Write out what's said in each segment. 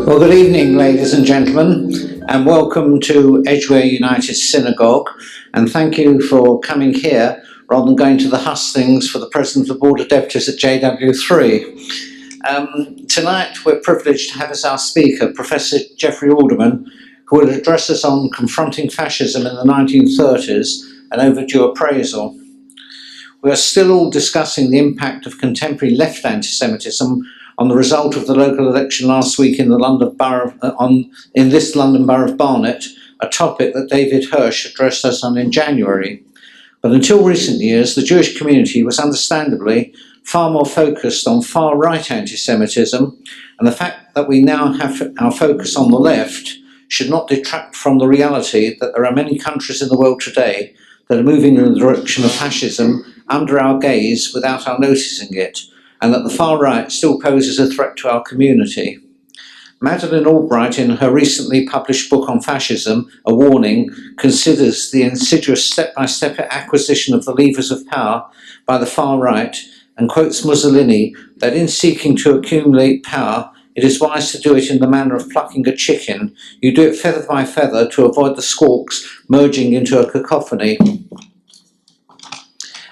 Well, good evening, ladies and gentlemen, and welcome to Edgware United Synagogue. And thank you for coming here rather than going to the hustings for the President of the Board of Deputies at JW3. Tonight, we're privileged to have as our speaker Professor Geoffrey Alderman, who will address us on confronting fascism in the 1930s and overdue appraisal. We are still all discussing the impact of contemporary left anti-Semitism on the result of the local election last week in the London borough in this London borough of Barnet, a topic that David Hirsch addressed us on in January. But until recent years, the Jewish community was understandably far more focused on far-right anti-Semitism, and the fact that we now have our focus on the left should not detract from the reality that there are many countries in the world today that are moving in the direction of fascism under our gaze without our noticing it, and that the far right still poses a threat to our community. Madeleine Albright, in her recently published book on fascism, A Warning, considers the insidious step-by-step acquisition of the levers of power by the far right and quotes Mussolini that in seeking to accumulate power, it is wise to do it in the manner of plucking a chicken. You do it feather by feather to avoid the squawks merging into a cacophony.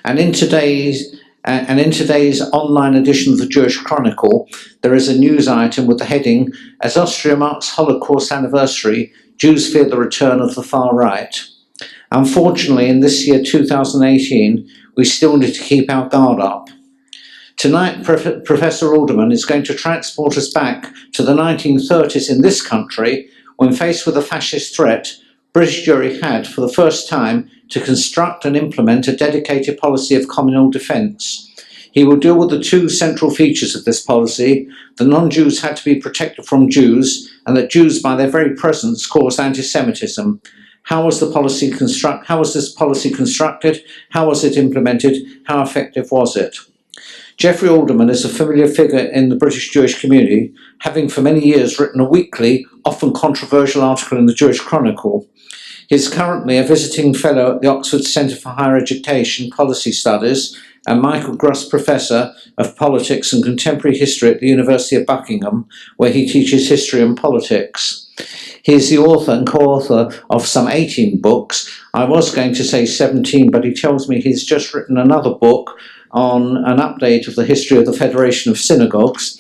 And in today's online edition of the Jewish Chronicle, there is a news item with the heading, "As Austria marks Holocaust anniversary, Jews fear the return of the far right." Unfortunately, in this year 2018, we still need to keep our guard up. Tonight, Professor Alderman is going to transport us back to the 1930s in this country, when faced with a fascist threat, British Jewry had, for the first time, to construct and implement a dedicated policy of communal defence. He will deal with the two central features of this policy: the non-Jews had to be protected from Jews, and that Jews, by their very presence, caused anti-Semitism. How was this policy constructed? How was it implemented? How effective was it? Geoffrey Alderman is a familiar figure in the British Jewish community, having for many years written a weekly, often controversial article in the Jewish Chronicle. He is currently a visiting fellow at the Oxford Centre for Higher Education Policy Studies and Michael Gruss Professor of Politics and Contemporary History at the University of Buckingham, where he teaches history and politics. He is the author and co-author of some 18 books. I was going to say 17, but he tells me he's just written another book on an update of the history of the Federation of Synagogues.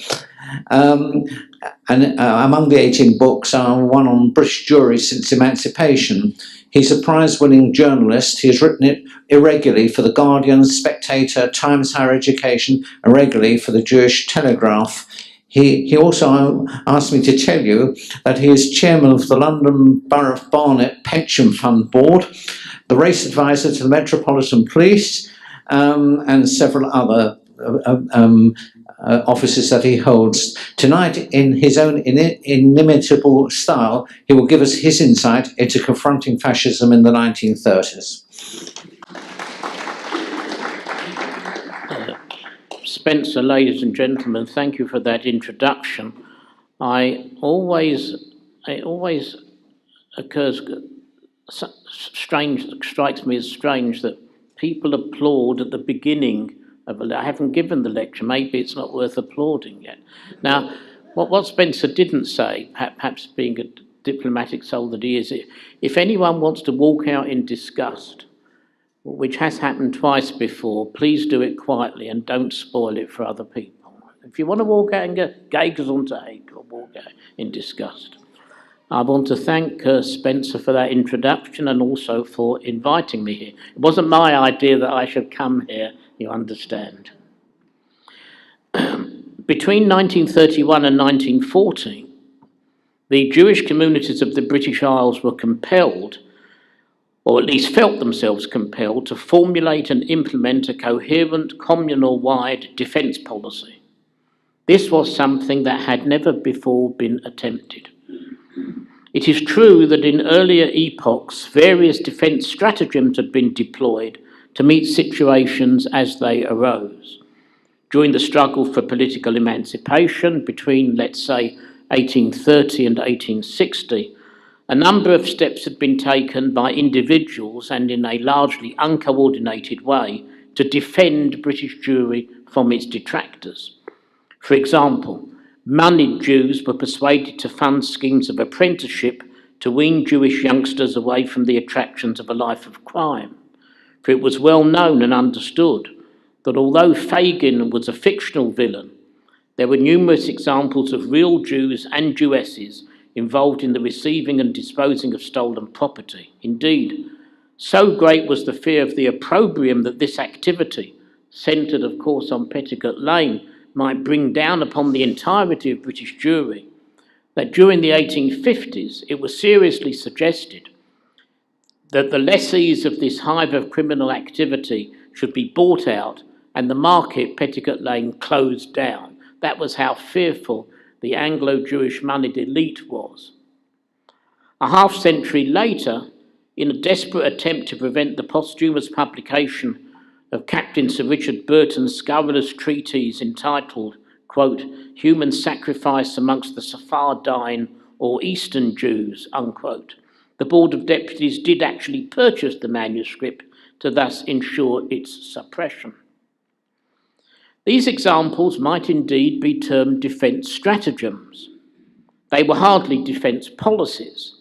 Among the 18 books are one on British Jewry since emancipation. He's a prize-winning journalist. He has written it irregularly for The Guardian, Spectator, Times Higher Education, and regularly for the Jewish Telegraph. He also asked me to tell you that he is chairman of the London Borough of Barnet Pension Fund Board, the race advisor to the Metropolitan Police, and several other offices that he holds. Tonight, in his own inimitable style, he will give us his insight into confronting fascism in the 1930s. Spencer, ladies and gentlemen, thank you for that introduction. It always strikes me as strange that people applaud at the beginning of I haven't given the lecture, maybe it's not worth applauding yet. Now, what Spencer didn't say, perhaps being a diplomatic soul that he is, if anyone wants to walk out in disgust, which has happened twice before, please do it quietly and don't spoil it for other people. If you want to walk out and go, Gesundheit, or walk out in disgust. I want to thank Spencer for that introduction and also for inviting me here. It wasn't my idea that I should come here, you understand. Between 1931 and 1940, the Jewish communities of the British Isles were compelled, or at least felt themselves compelled, to formulate and implement a coherent communal-wide defence policy. This was something that had never before been attempted. It is true that in earlier epochs, various defence stratagems had been deployed to meet situations as they arose. During the struggle for political emancipation between, let's say, 1830 and 1860, a number of steps had been taken by individuals and in a largely uncoordinated way to defend British Jewry from its detractors. For example, Moneyed Jews were persuaded to fund schemes of apprenticeship to wean Jewish youngsters away from the attractions of a life of crime. For it was well known and understood that although Fagin was a fictional villain, there were numerous examples of real Jews and Jewesses involved in the receiving and disposing of stolen property. Indeed, so great was the fear of the opprobrium that this activity, centred of course on Petticoat Lane, might bring down upon the entirety of British Jewry, that during the 1850s it was seriously suggested that the lessees of this hive of criminal activity should be bought out and the market, Petticoat Lane, closed down. That was how fearful the Anglo-Jewish moneyed elite was. A half-century later, in a desperate attempt to prevent the posthumous publication of Captain Sir Richard Burton's scurrilous treatise entitled, quote, Human Sacrifice Amongst the Sephardim or Eastern Jews, unquote, the Board of Deputies did actually purchase the manuscript to thus ensure its suppression. These examples might indeed be termed defence stratagems. They were hardly defence policies.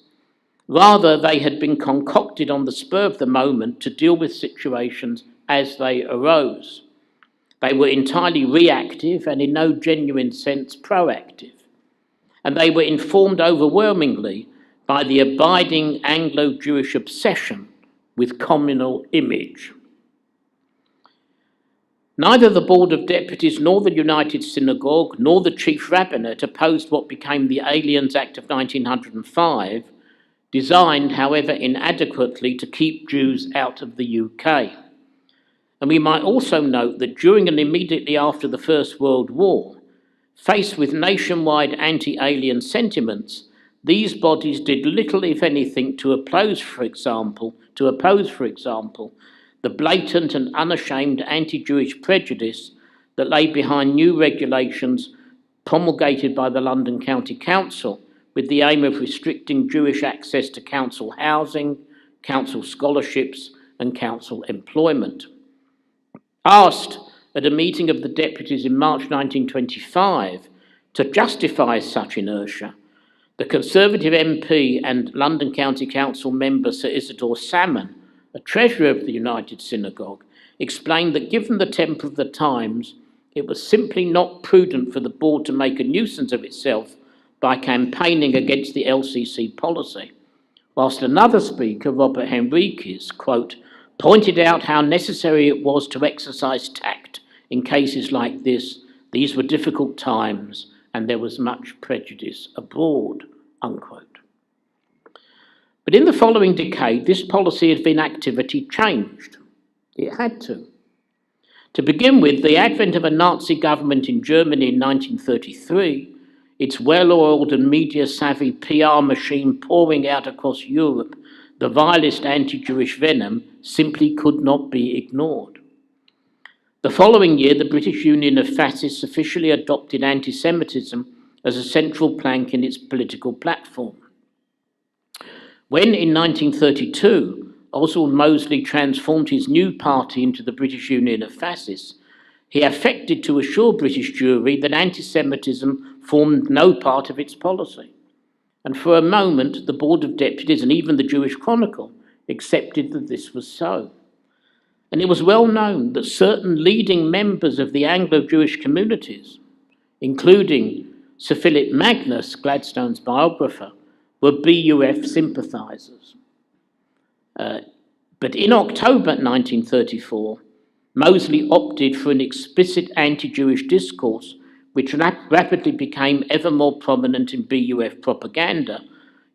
Rather, they had been concocted on the spur of the moment to deal with situations as they arose. They were entirely reactive and in no genuine sense proactive. And they were informed overwhelmingly by the abiding Anglo-Jewish obsession with communal image. Neither the Board of Deputies nor the United Synagogue nor the Chief Rabbinate opposed what became the Aliens Act of 1905, designed, however, inadequately to keep Jews out of the UK. And we might also note that during and immediately after the First World War, faced with nationwide anti-alien sentiments, these bodies did little, if anything, to oppose, for example, the blatant and unashamed anti-Jewish prejudice that lay behind new regulations promulgated by the London County Council with the aim of restricting Jewish access to council housing, council scholarships, and council employment. Asked at a meeting of the deputies in March 1925 to justify such inertia, the Conservative MP and London County Council member Sir Isidore Salmon, a treasurer of the United Synagogue, explained that given the temper of the times, it was simply not prudent for the board to make a nuisance of itself by campaigning against the LCC policy, whilst another speaker, Robert Henriques, quote, pointed out how necessary it was to exercise tact in cases like this. These were difficult times and there was much prejudice abroad, unquote. But in the following decade, this policy of inactivity changed. It had to. To begin with, the advent of a Nazi government in Germany in 1933, its well-oiled and media-savvy PR machine pouring out across Europe the vilest anti-Jewish venom, simply could not be ignored. The following year, the British Union of Fascists officially adopted anti-Semitism as a central plank in its political platform. When, in 1932, Oswald Mosley transformed his new party into the British Union of Fascists, he affected to assure British Jewry that anti-Semitism formed no part of its policy. And for a moment, the Board of Deputies and even the Jewish Chronicle accepted that this was so. And it was well known that certain leading members of the Anglo-Jewish communities, including Sir Philip Magnus, Gladstone's biographer, were BUF sympathisers. But in October 1934, Mosley opted for an explicit anti-Jewish discourse which rapidly became ever more prominent in BUF propaganda,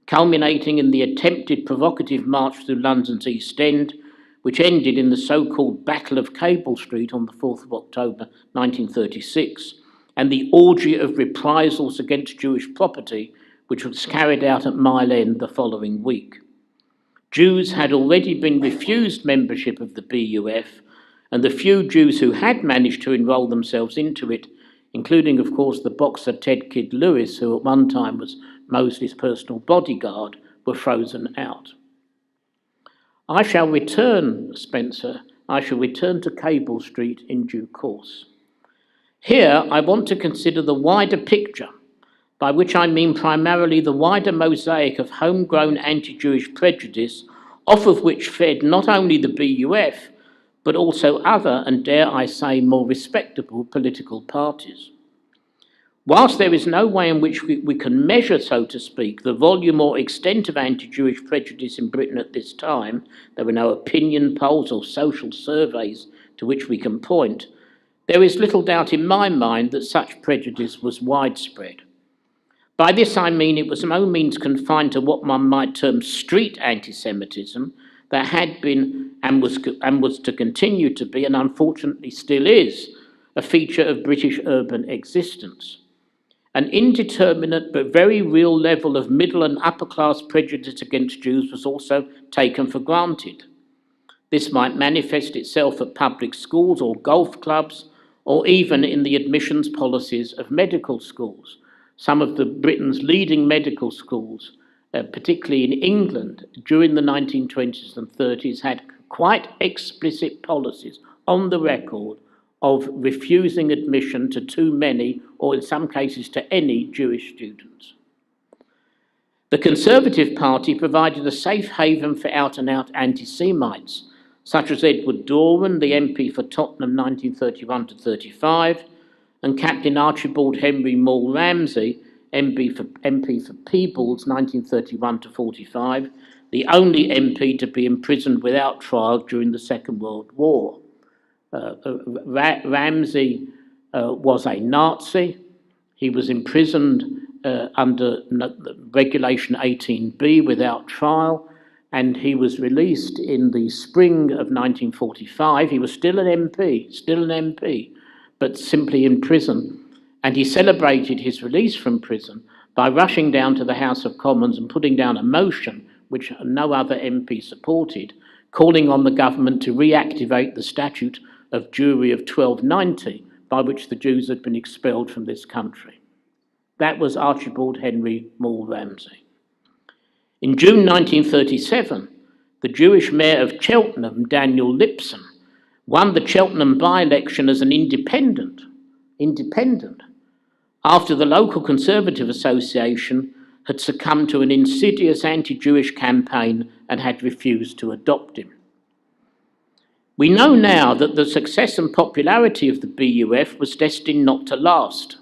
culminating in the attempted provocative march through London's East End, which ended in the so-called Battle of Cable Street on the 4th of October 1936, and the orgy of reprisals against Jewish property, which was carried out at Mile End the following week. Jews had already been refused membership of the BUF, and the few Jews who had managed to enrol themselves into it, including, of course, the boxer Ted Kid Lewis, who at one time was Mosley's personal bodyguard, were frozen out. I shall return, Spencer, to Cable Street in due course. Here, I want to consider the wider picture by which I mean primarily the wider mosaic of homegrown anti-Jewish prejudice, off of which fed not only the BUF, but also other, and dare I say, more respectable political parties. Whilst there is no way in which we can measure, so to speak, the volume or extent of anti-Jewish prejudice in Britain at this time, there were no opinion polls or social surveys to which we can point, there is little doubt in my mind that such prejudice was widespread. By this I mean it was no means confined to what one might term street anti-Semitism that had been and was to continue to be, and unfortunately still is, a feature of British urban existence. An indeterminate but very real level of middle and upper class prejudice against Jews was also taken for granted. This might manifest itself at public schools or golf clubs, or even in the admissions policies of medical schools. Some of Britain's leading medical schools, particularly in England, during the 1920s and 30s, had quite explicit policies on the record of refusing admission to too many, or in some cases to any, Jewish students. The Conservative Party provided a safe haven for out-and-out anti-Semites, such as Edward Doran, the MP for Tottenham 1931 to 35, and Captain Archibald Henry Maule Ramsay, MP for Peebles 1931 to 45, the only MP to be imprisoned without trial during the Second World War. Ramsay was a Nazi. He was imprisoned under Regulation 18B without trial, and he was released in the spring of 1945. He was still an MP, but simply in prison. And he celebrated his release from prison by rushing down to the House of Commons and putting down a motion, which no other MP supported, calling on the government to reactivate the statute of Jewry of 1290, by which the Jews had been expelled from this country. That was Archibald Henry Maule Ramsay. In June 1937, the Jewish mayor of Cheltenham, Daniel Lipson, won the Cheltenham by-election as an independent, after the local Conservative Association had succumbed to an insidious anti-Jewish campaign and had refused to adopt him. We know now that the success and popularity of the BUF was destined not to last,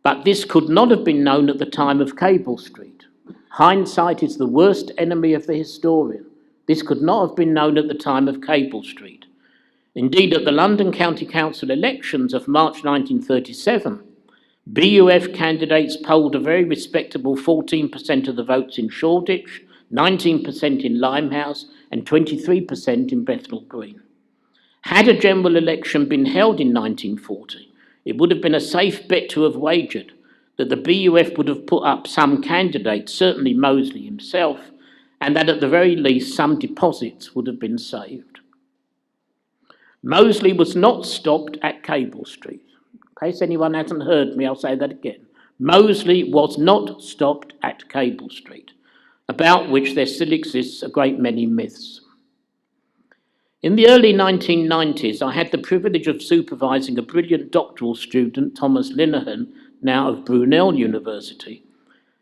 but this could not have been known at the time of Cable Street. Hindsight is the worst enemy of the historian. This could not have been known at the time of Cable Street. Indeed, at the London County Council elections of March 1937, BUF candidates polled a very respectable 14% of the votes in Shoreditch, 19% in Limehouse, and 23% in Bethnal Green. Had a general election been held in 1940, it would have been a safe bet to have wagered that the BUF would have put up some candidates, certainly Mosley himself, and that at the very least some deposits would have been saved. Mosley was not stopped at Cable Street. In case anyone hasn't heard me, I'll say that again. Mosley was not stopped at Cable Street, about which there still exists a great many myths. In the early 1990s, I had the privilege of supervising a brilliant doctoral student, Thomas Linehan, now of Brunel University,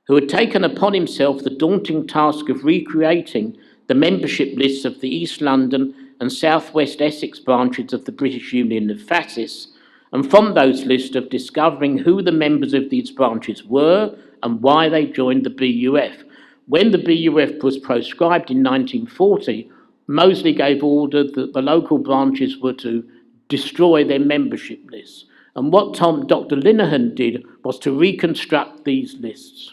who had taken upon himself the daunting task of recreating the membership lists of the East London and South West Essex branches of the British Union of Fascists, and from those lists of discovering who the members of these branches were and why they joined the BUF. When the BUF was proscribed in 1940, Mosley gave order that the local branches were to destroy their membership lists. And what Dr. Linehan did was to reconstruct these lists.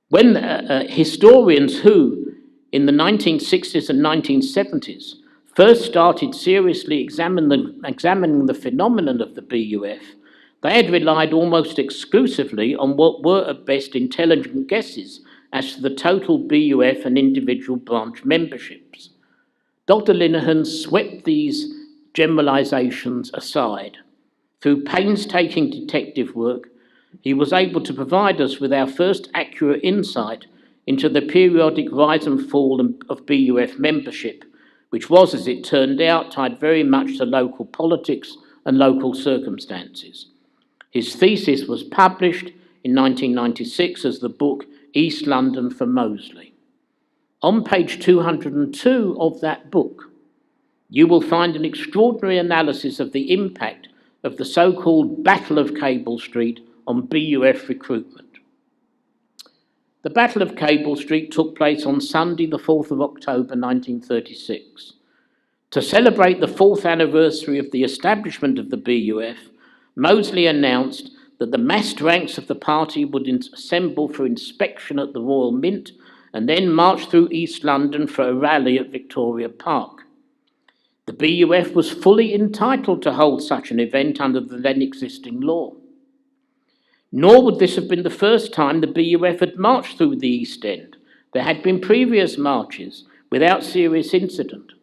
When historians who, in the 1960s and 1970s, first started seriously examining the phenomenon of the BUF, they had relied almost exclusively on what were at best intelligent guesses as to the total BUF and individual branch memberships. Dr. Linehan swept these generalisations aside. Through painstaking detective work, he was able to provide us with our first accurate insight into the periodic rise and fall of BUF membership, which was, as it turned out, tied very much to local politics and local circumstances. His thesis was published in 1996 as the book East London for Mosley. On page 202 of that book, you will find an extraordinary analysis of the impact of the so-called Battle of Cable Street on BUF recruitment. The Battle of Cable Street took place on Sunday, the 4th of October 1936. To celebrate the 4th anniversary of the establishment of the BUF, Mosley announced that the massed ranks of the party would assemble for inspection at the Royal Mint and then march through East London for a rally at Victoria Park. The BUF was fully entitled to hold such an event under the then existing law. Nor would this have been the first time the BUF had marched through the East End. There had been previous marches without serious incident.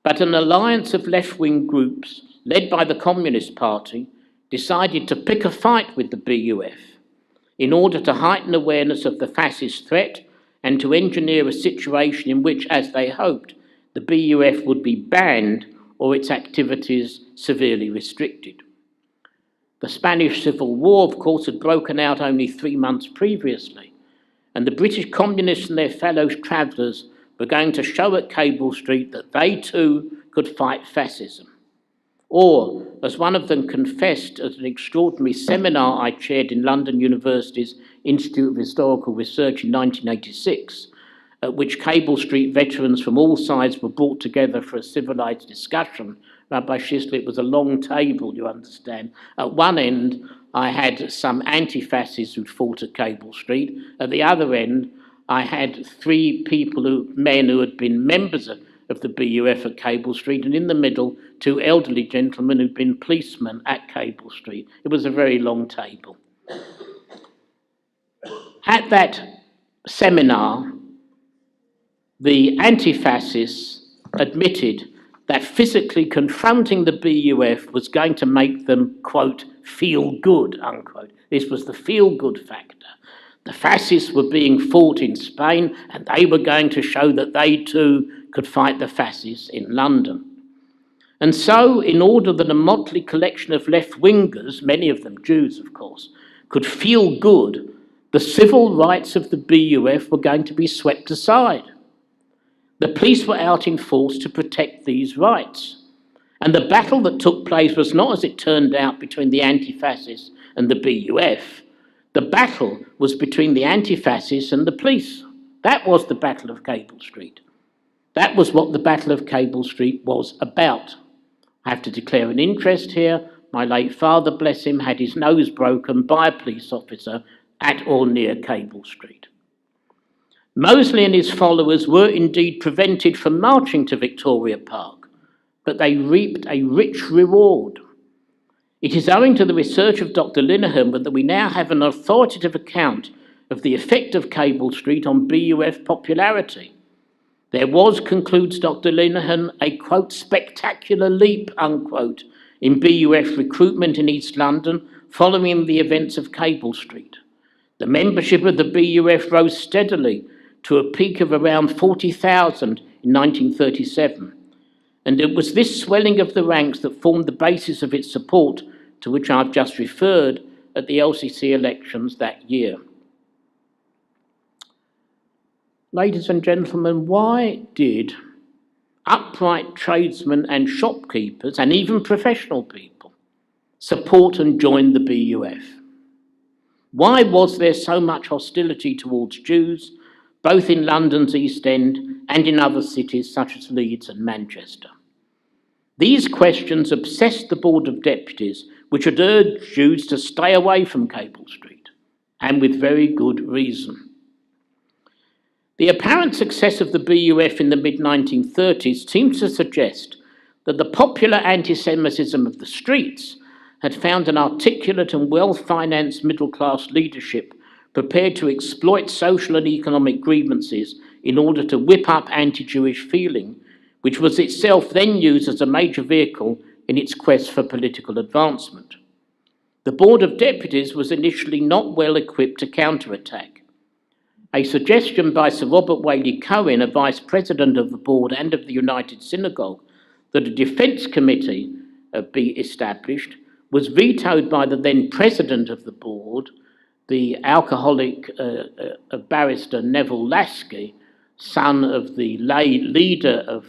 But an alliance of left-wing groups, led by the Communist Party, decided to pick a fight with the BUF in order to heighten awareness of the fascist threat and to engineer a situation in which, as they hoped, the BUF would be banned or its activities severely restricted. The Spanish Civil War, of course, had broken out only 3 months previously, and the British communists and their fellow travellers were going to show at Cable Street that they too could fight fascism. Or, as one of them confessed at an extraordinary seminar I chaired in London University's Institute of Historical Research in 1986, at which Cable Street veterans from all sides were brought together for a civilised discussion. Rabbi Shisley, it was a long table, you understand. At one end, I had some anti-fascists who'd fought at Cable Street. At the other end, I had 3 men who had been members of the BUF at Cable Street, and in the middle, 2 elderly gentlemen who'd been policemen at Cable Street. It was a very long table. At that seminar, the anti-fascists admitted that physically confronting the BUF was going to make them, quote, feel good, unquote. This was the feel-good factor. The fascists were being fought in Spain, and they were going to show that they too could fight the fascists in London. And so, in order that a motley collection of left-wingers, many of them Jews, of course, could feel good, the civil rights of the BUF were going to be swept aside. The police were out in force to protect these rights. And the battle that took place was not, as it turned out, between the anti-fascists and the BUF. The battle was between the anti-fascists and the police. That was the Battle of Cable Street. That was what the Battle of Cable Street was about. I have to declare an interest here. My late father, bless him, had his nose broken by a police officer at or near Cable Street. Mosley and his followers were indeed prevented from marching to Victoria Park, but they reaped a rich reward. It is owing to the research of Dr. Linehan that we now have an authoritative account of the effect of Cable Street on BUF popularity. There was, concludes Dr. Linehan, a, quote, spectacular leap, unquote, in BUF recruitment in East London following the events of Cable Street. The membership of the BUF rose steadily to a peak of around 40,000 in 1937. And it was this swelling of the ranks that formed the basis of its support, to which I've just referred, at the LCC elections that year. Ladies and gentlemen, why did upright tradesmen and shopkeepers, and even professional people, support and join the BUF? Why was there so much hostility towards Jews, both in London's East End and in other cities such as Leeds and Manchester? These questions obsessed the Board of Deputies, which had urged Jews to stay away from Cable Street, and with very good reason. The apparent success of the BUF in the mid-1930s seems to suggest that the popular anti-Semitism of the streets had found an articulate and well-financed middle-class leadership prepared to exploit social and economic grievances in order to whip up anti-Jewish feeling, which was itself then used as a major vehicle in its quest for political advancement. The Board of Deputies was initially not well equipped to counterattack. A suggestion by Sir Robert Whaley Cohen, a vice president of the board and of the United Synagogue, that a defence committee be established was vetoed by the then president of the board, the alcoholic barrister Neville Lasky, son of the leader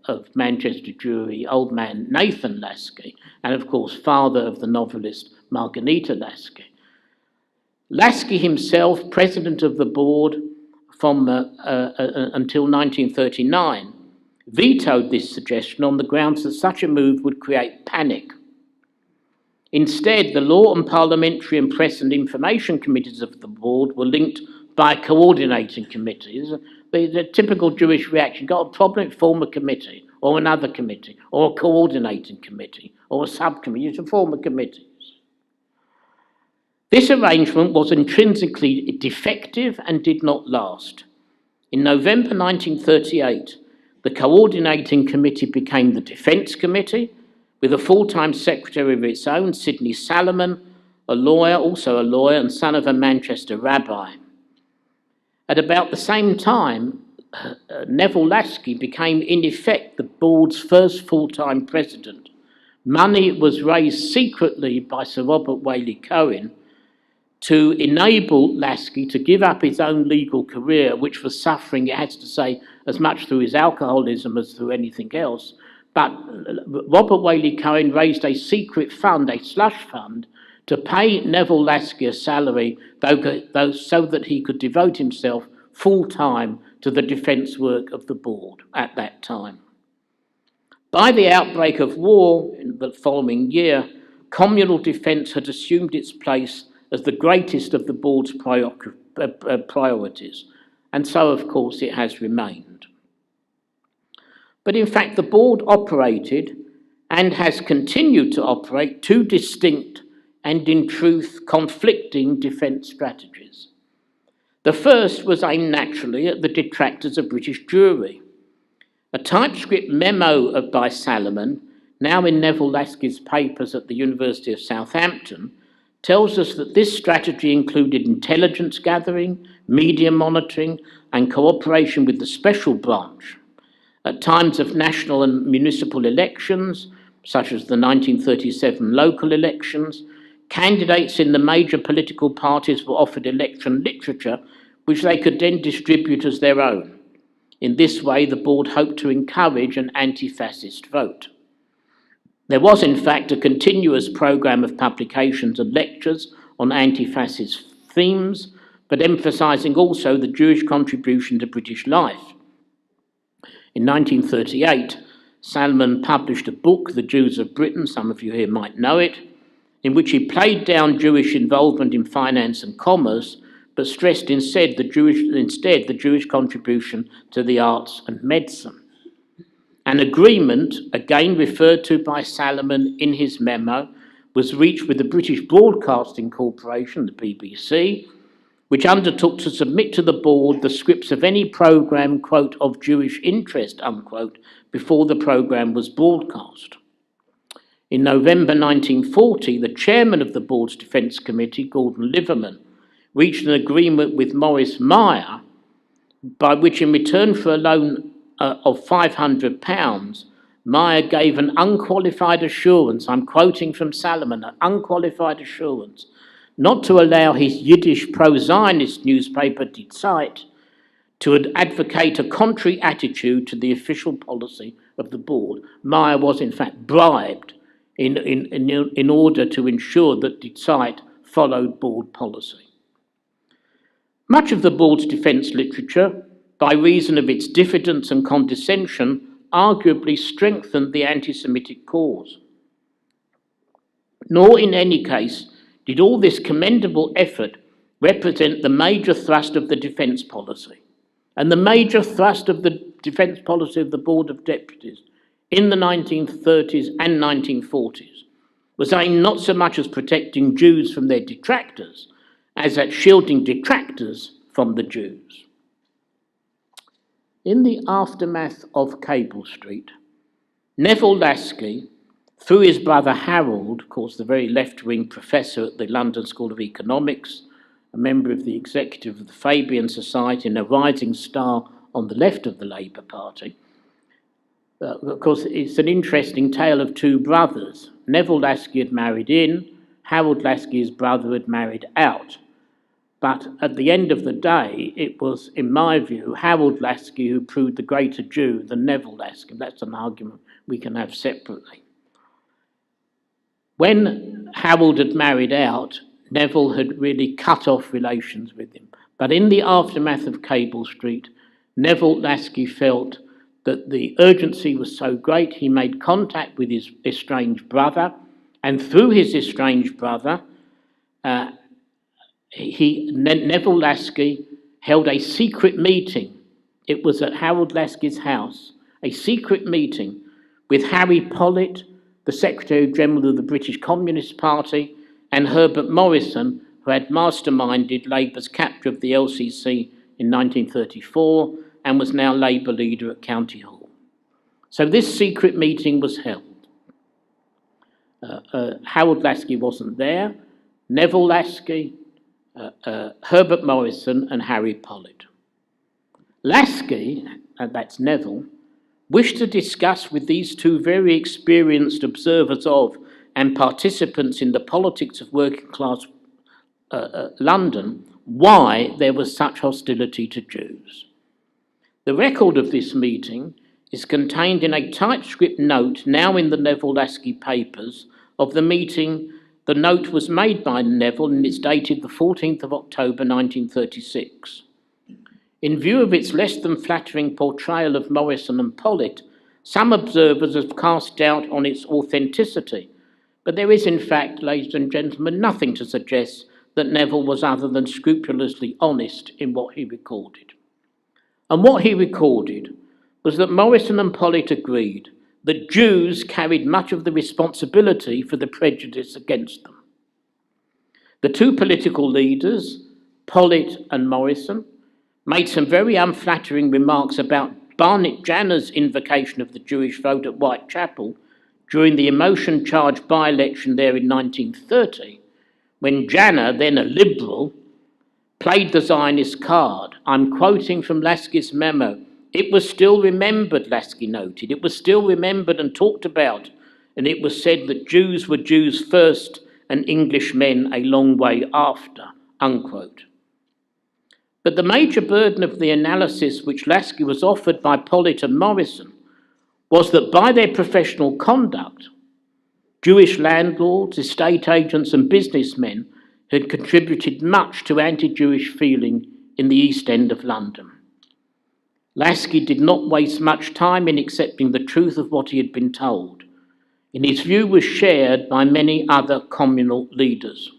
of Manchester Jewry, old man Nathan Lasky, and of course father of the novelist Margarita Lasky. Lasky himself, president of the board from until 1939, vetoed this suggestion on the grounds that such a move would create panic. Instead, the Law and Parliamentary and Press and Information Committees of the board were linked by coordinating committees. The typical Jewish reaction: got a problem, form a committee, or another committee, or a coordinating committee, or a subcommittee to form a committees. This arrangement was intrinsically defective and did not last. In November 1938, the coordinating committee became the Defence Committee, with a full-time secretary of its own, Sidney Salomon, also a lawyer and son of a Manchester rabbi. At about the same time, Neville Lasky became in effect the board's first full-time president. Money was raised secretly by Sir Robert Whaley-Cohen to enable Lasky to give up his own legal career, which was suffering, it has to say, as much through his alcoholism as through anything else. But Robert Whaley-Cohen raised a secret fund, a slush fund, to pay Neville Lasky a salary so that he could devote himself full-time to the defence work of the board at that time. By the outbreak of war in the following year, communal defence had assumed its place as the greatest of the board's priorities, and so, of course, it has remained. But in fact, the board operated and has continued to operate two distinct and, in truth, conflicting defence strategies. The first was aimed naturally at the detractors of British Jewry. A typescript memo by Salomon, now in Neville Lasky's papers at the University of Southampton, tells us that this strategy included intelligence gathering, media monitoring, and cooperation with the special branch. At times of national and municipal elections, such as the 1937 local elections, candidates in the major political parties were offered election literature, which they could then distribute as their own. In this way, the board hoped to encourage an anti-fascist vote. There was, in fact, a continuous programme of publications and lectures on anti-fascist themes, but emphasising also the Jewish contribution to British life. In 1938, Salomon published a book, The Jews of Britain, some of you here might know it, in which he played down Jewish involvement in finance and commerce, but stressed instead the Jewish contribution to the arts and medicine. An agreement, again referred to by Salomon in his memo, was reached with the British Broadcasting Corporation, the BBC, which undertook to submit to the board the scripts of any programme, quote, of Jewish interest, unquote, before the programme was broadcast. In November 1940, the chairman of the board's Defence Committee, Gordon Liverman, reached an agreement with Maurice Meyer, by which in return for a loan of £500, Meyer gave an unqualified assurance, I'm quoting from Salomon, an unqualified assurance, not to allow his Yiddish pro-Zionist newspaper, Die Zeit, to advocate a contrary attitude to the official policy of the board. Meyer was, in fact, bribed in order to ensure that Die Zeit followed board policy. Much of the board's defence literature, by reason of its diffidence and condescension, arguably strengthened the anti-Semitic cause. Nor in any case did all this commendable effort represent the major thrust of the defence policy. And the major thrust of the defence policy of the Board of Deputies in the 1930s and 1940s was aimed not so much at protecting Jews from their detractors as at shielding detractors from the Jews. In the aftermath of Cable Street, Neville Lasky, through his brother Harold, of course the very left-wing professor at the London School of Economics, a member of the executive of the Fabian Society and a rising star on the left of the Labour Party, Of course, it's an interesting tale of two brothers. Neville Lasky had married in, Harold Lasky, his brother, had married out. But at the end of the day, it was, in my view, Harold Lasky who proved the greater Jew than Neville Lasky. That's an argument we can have separately. When Harold had married out, Neville had really cut off relations with him. But in the aftermath of Cable Street, Neville Lasky felt that the urgency was so great, he made contact with his estranged brother, and through his estranged brother, Neville Lasky held a secret meeting. It was at Harold Lasky's house, a secret meeting with Harry Pollitt, the Secretary General of the British Communist Party, and Herbert Morrison, who had masterminded Labour's capture of the LCC in 1934 and was now Labour leader at County Hall. So this secret meeting was held. Harold Lasky wasn't there, Neville Lasky, Herbert Morrison and Harry Pollitt. Lasky, that's Neville, wished to discuss with these two very experienced observers of and participants in the politics of working class London why there was such hostility to Jews. The record of this meeting is contained in a typescript note now in the Neville Lasky papers of the meeting. The note was made by Neville and it's dated the 14th of October 1936. In view of its less than flattering portrayal of Morrison and Pollitt, some observers have cast doubt on its authenticity, but there is in fact, ladies and gentlemen, nothing to suggest that Neville was other than scrupulously honest in what he recorded. And what he recorded was that Morrison and Pollitt agreed that Jews carried much of the responsibility for the prejudice against them. The two political leaders, Pollitt and Morrison, made some very unflattering remarks about Barnett Janner's invocation of the Jewish vote at Whitechapel during the emotion-charged by-election there in 1930, when Janner, then a Liberal, played the Zionist card. I'm quoting from Lasky's memo. It was still remembered, Lasky noted. It was still remembered and talked about, and it was said that Jews were Jews first and Englishmen a long way after, unquote. But the major burden of the analysis which Lasky was offered by Pollitt and Morrison was that by their professional conduct, Jewish landlords, estate agents and businessmen had contributed much to anti-Jewish feeling in the East End of London. Lasky did not waste much time in accepting the truth of what he had been told, and his view was shared by many other communal leaders.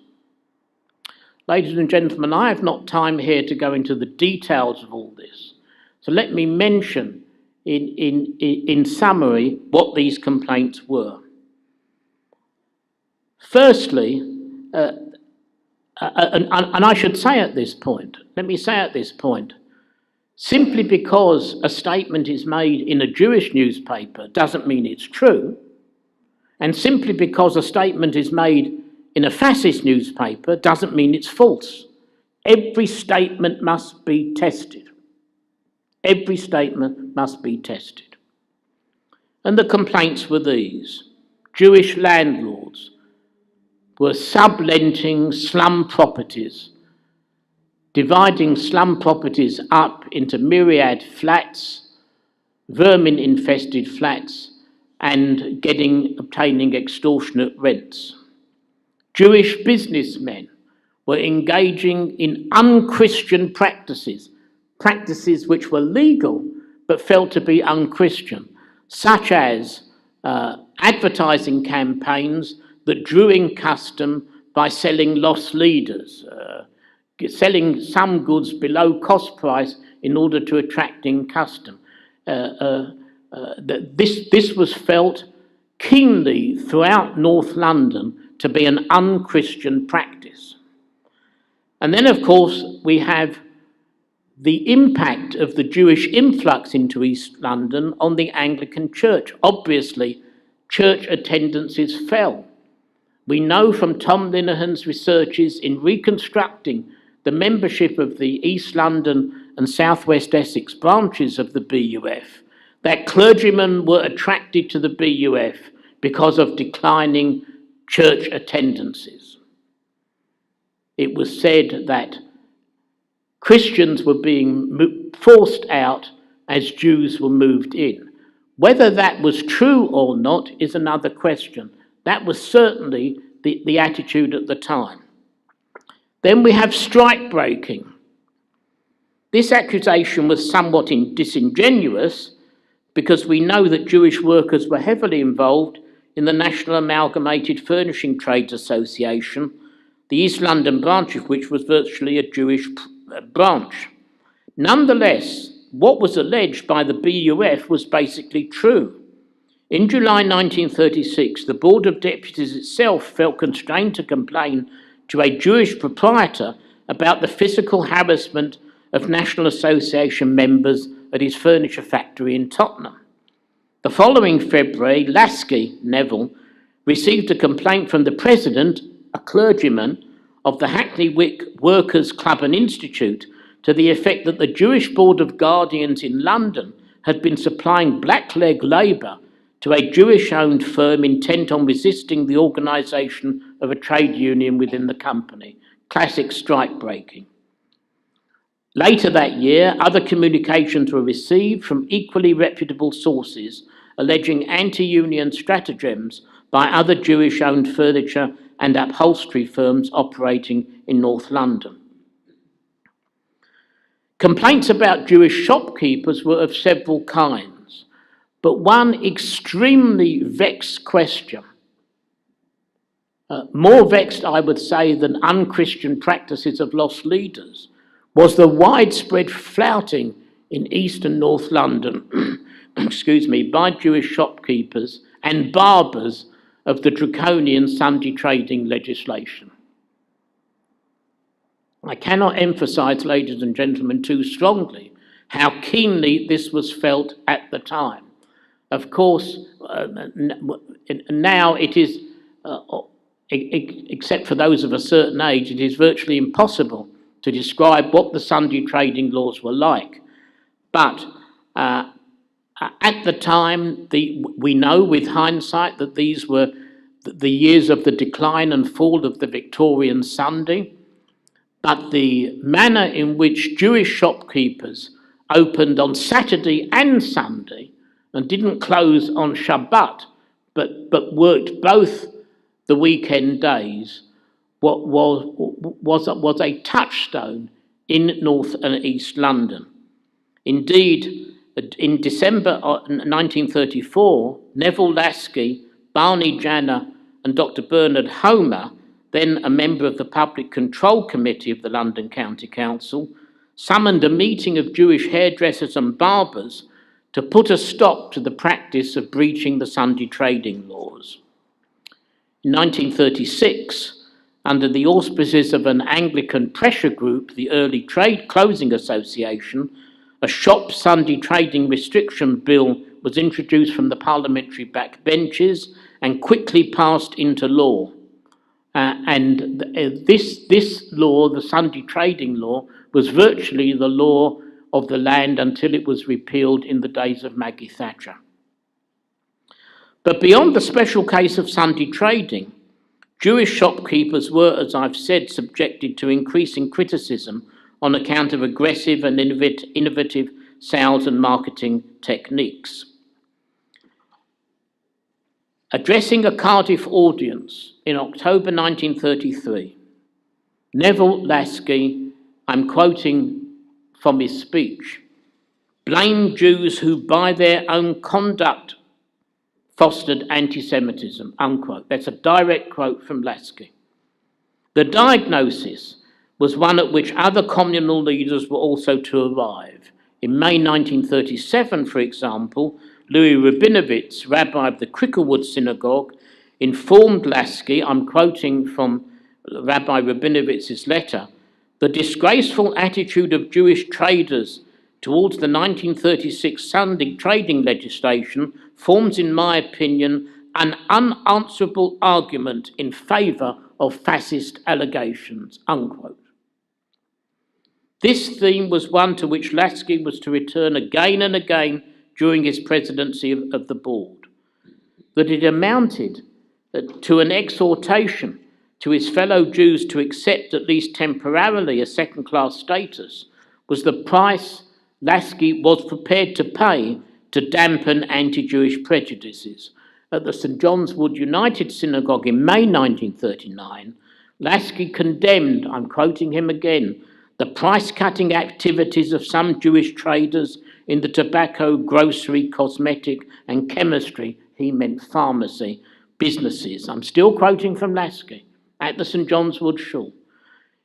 Ladies and gentlemen, I have not time here to go into the details of all this, so let me mention in summary what these complaints were. Firstly, and I should say at this point, simply because a statement is made in a Jewish newspaper doesn't mean it's true, and simply because a statement is made in a fascist newspaper doesn't mean it's false. Every statement must be tested. Every statement must be tested. And the complaints were these. Jewish landlords were subletting slum properties, dividing slum properties up into myriad flats, vermin-infested flats, and obtaining extortionate rents. Jewish businessmen were engaging in unchristian practices which were legal but felt to be unchristian, such as advertising campaigns that drew in custom by selling lost leaders, selling some goods below cost price in order to attract in custom. This was felt keenly throughout North London to be an unchristian practice. And then, of course, we have the impact of the Jewish influx into East London on the Anglican Church. Obviously, church attendances fell. We know from Tom Linehan's researches in reconstructing the membership of the East London and South West Essex branches of the BUF that clergymen were attracted to the BUF because of declining church attendances. It was said that Christians were being forced out as Jews were moved in. Whether that was true or not is another question. That was certainly the attitude at the time. Then we have strike breaking. This accusation was somewhat disingenuous because we know that Jewish workers were heavily involved in the National Amalgamated Furnishing Trades Association, the East London branch of which was virtually a Jewish branch. Nonetheless, what was alleged by the BUF was basically true. In July 1936, the Board of Deputies itself felt constrained to complain to a Jewish proprietor about the physical harassment of National Association members at his furniture factory in Tottenham. The following February, Lasky, Neville, received a complaint from the president, a clergyman, of the Hackney Wick Workers' Club and Institute to the effect that the Jewish Board of Guardians in London had been supplying blackleg labour to a Jewish-owned firm intent on resisting the organisation of a trade union within the company. Classic strike breaking. Later that year, other communications were received from equally reputable sources alleging anti-union stratagems by other Jewish-owned furniture and upholstery firms operating in North London. Complaints about Jewish shopkeepers were of several kinds, but one extremely vexed question, more vexed, I would say, than unchristian practices of lost leaders, was the widespread flouting in East and North London by Jewish shopkeepers and barbers of the draconian Sunday trading legislation. I cannot emphasise, ladies and gentlemen, too strongly how keenly this was felt at the time. Of course, now it is, except for those of a certain age, it is virtually impossible to describe what the Sunday trading laws were like. But at the time, we know with hindsight that these were the years of the decline and fall of the Victorian Sunday. But the manner in which Jewish shopkeepers opened on Saturday and Sunday and didn't close on Shabbat, but worked both the weekend days, was a touchstone in North and East London. Indeed, in December 1934, Neville Lasky, Barney Janner and Dr. Bernard Homer, then a member of the Public Control Committee of the London County Council, summoned a meeting of Jewish hairdressers and barbers to put a stop to the practice of breaching the Sunday trading laws. In 1936, under the auspices of an Anglican pressure group, the Early Trade Closing Association, a shop Sunday trading restriction bill was introduced from the parliamentary backbenches and quickly passed into law. This law, the Sunday trading law, was virtually the law of the land until it was repealed in the days of Maggie Thatcher. But beyond the special case of Sunday trading, Jewish shopkeepers were, as I've said, subjected to increasing criticism on account of aggressive and innovative sales and marketing techniques. Addressing a Cardiff audience in October 1933, Neville Lasky, I'm quoting from his speech, blamed Jews who by their own conduct fostered anti-Semitism, unquote. That's a direct quote from Lasky. The diagnosis was one at which other communal leaders were also to arrive. In May 1937, for example, Louis Rabinowitz, rabbi of the Cricklewood Synagogue, informed Lasky, I'm quoting from Rabbi Rabinowitz's letter, the disgraceful attitude of Jewish traders towards the 1936 Sunday trading legislation forms, in my opinion, an unanswerable argument in favour of fascist allegations, unquote. This theme was one to which Lasky was to return again and again during his presidency of the board. That it amounted to an exhortation to his fellow Jews to accept, at least temporarily, a second-class status was the price Lasky was prepared to pay to dampen anti-Jewish prejudices. At the St. John's Wood United Synagogue in May 1939, Lasky condemned, I'm quoting him again, the price-cutting activities of some Jewish traders in the tobacco, grocery, cosmetic and chemistry, he meant pharmacy, businesses. I'm still quoting from Lasky at the St. John's Wood Shul.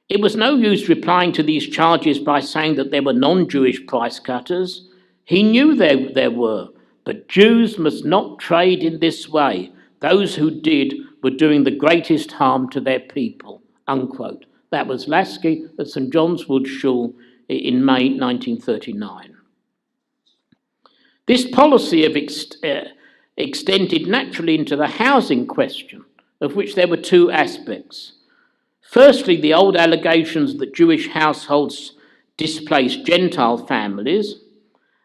It was no use replying to these charges by saying that there were non-Jewish price cutters. He knew there were, but Jews must not trade in this way. Those who did were doing the greatest harm to their people, unquote. That was Lasky at St. John's Wood Shul in May 1939. This policy of extended naturally into the housing question, of which there were two aspects. Firstly, the old allegations that Jewish households displaced Gentile families,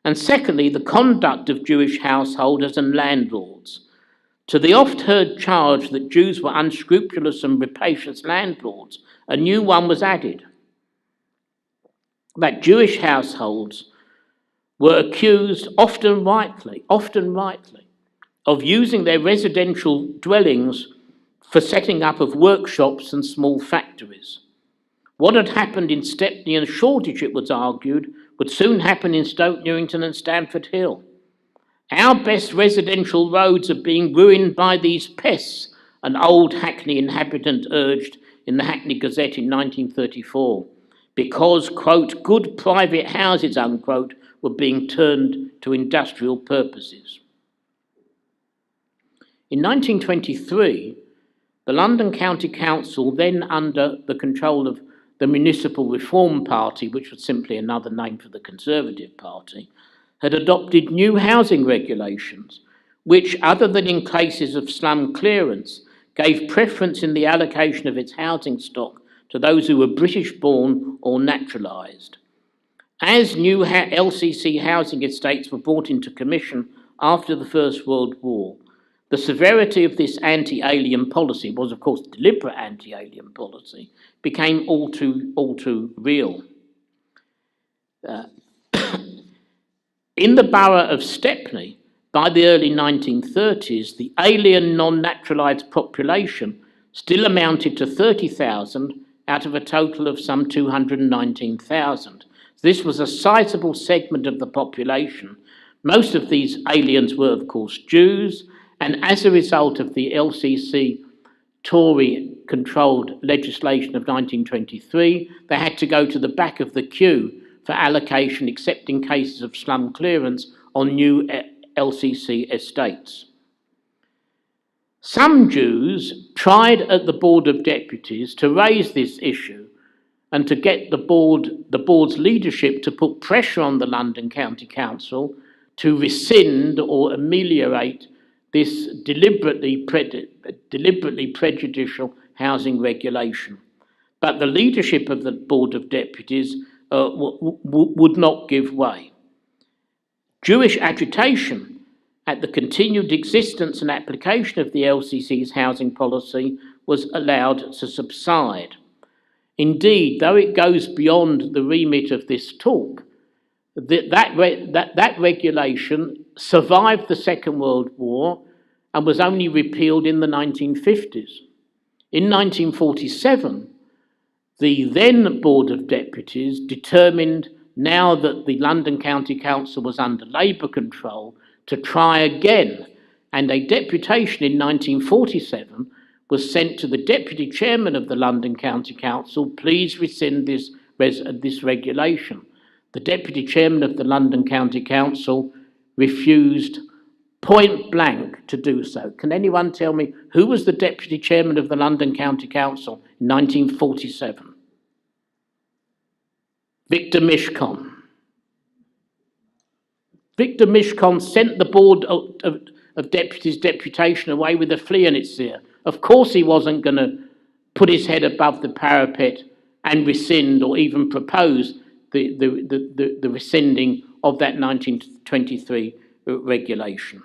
and secondly, the conduct of Jewish householders and landlords. To the oft-heard charge that Jews were unscrupulous and rapacious landlords, a new one was added, that Jewish households were accused, often rightly, of using their residential dwellings for setting up of workshops and small factories. What had happened in Stepney and Shoreditch, it was argued, would soon happen in Stoke Newington and Stamford Hill. Our best residential roads are being ruined by these pests, an old Hackney inhabitant urged in the Hackney Gazette in 1934, because, quote, good private houses, unquote, were being turned to industrial purposes. In 1923, the London County Council, then under the control of the Municipal Reform Party, which was simply another name for the Conservative Party, had adopted new housing regulations, which, other than in cases of slum clearance, gave preference in the allocation of its housing stock to those who were British-born or naturalised. As new LCC housing estates were brought into commission after the First World War, the severity of this anti-alien policy was, of course, deliberate anti-alien policy, became all too real. In the borough of Stepney, by the early 1930s, the alien non-naturalised population still amounted to 30,000 out of a total of some 219,000. This was a sizable segment of the population. Most of these aliens were, of course, Jews, and as a result of the LCC Tory-controlled legislation of 1923, they had to go to the back of the queue for allocation, except in cases of slum clearance on new LCC estates. Some Jews tried at the Board of Deputies to raise this issue and to get the board's leadership to put pressure on the London County Council to rescind or ameliorate this deliberately prejudicial housing regulation. But the leadership of the Board of Deputies would not give way. Jewish agitation at the continued existence and application of the LCC's housing policy was allowed to subside. Indeed, though it goes beyond the remit of this talk, that regulation survived the Second World War and was only repealed in the 1950s. In 1947, the then Board of Deputies determined, now that the London County Council was under Labour control, to try again, and a deputation in 1947 was sent to the Deputy Chairman of the London County Council, please rescind this regulation. The Deputy Chairman of the London County Council refused point blank to do so. Can anyone tell me who was the Deputy Chairman of the London County Council in 1947? Victor Mishcon. Victor Mishcon sent the Board of Deputies deputation away with a flea in its ear. Of course he wasn't going to put his head above the parapet and rescind or even propose the rescinding of that 1923 regulation.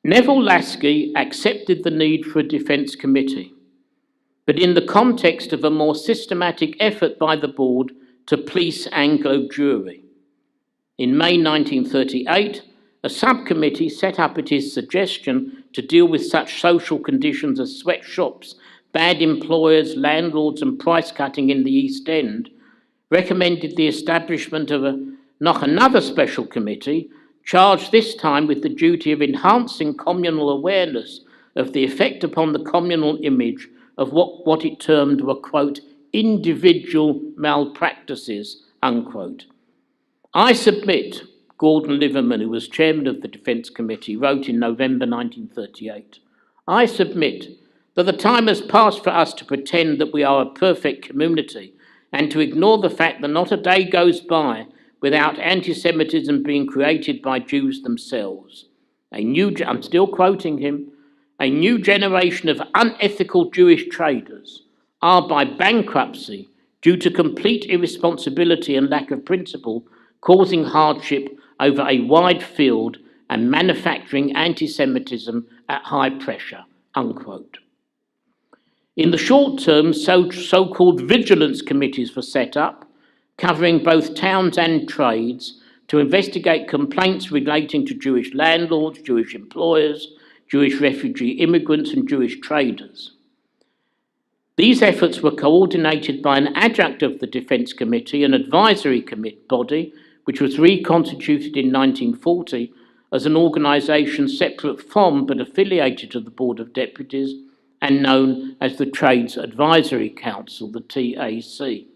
Neville Lasky accepted the need for a defence committee, but in the context of a more systematic effort by the board to police Anglo Jewry. In May 1938, a subcommittee set up at his suggestion to deal with such social conditions as sweatshops, bad employers, landlords and price cutting in the East End, recommended the establishment of another special committee, charged this time with the duty of enhancing communal awareness of the effect upon the communal image of what it termed were, quote, individual malpractices, unquote. I submit, Gordon Liverman, who was chairman of the Defence Committee, wrote in November 1938, I submit that the time has passed for us to pretend that we are a perfect community and to ignore the fact that not a day goes by without anti-Semitism being created by Jews themselves. I'm still quoting him, a new generation of unethical Jewish traders are by bankruptcy, due to complete irresponsibility and lack of principle, causing hardship over a wide field and manufacturing anti-Semitism at high pressure, unquote. In the short term, so-called vigilance committees were set up, covering both towns and trades, to investigate complaints relating to Jewish landlords, Jewish employers, Jewish refugee immigrants and Jewish traders. These efforts were coordinated by an adjunct of the Defence Committee, an advisory body, which was reconstituted in 1940 as an organisation separate from but affiliated to the Board of Deputies and known as the Trades Advisory Council, the TAC.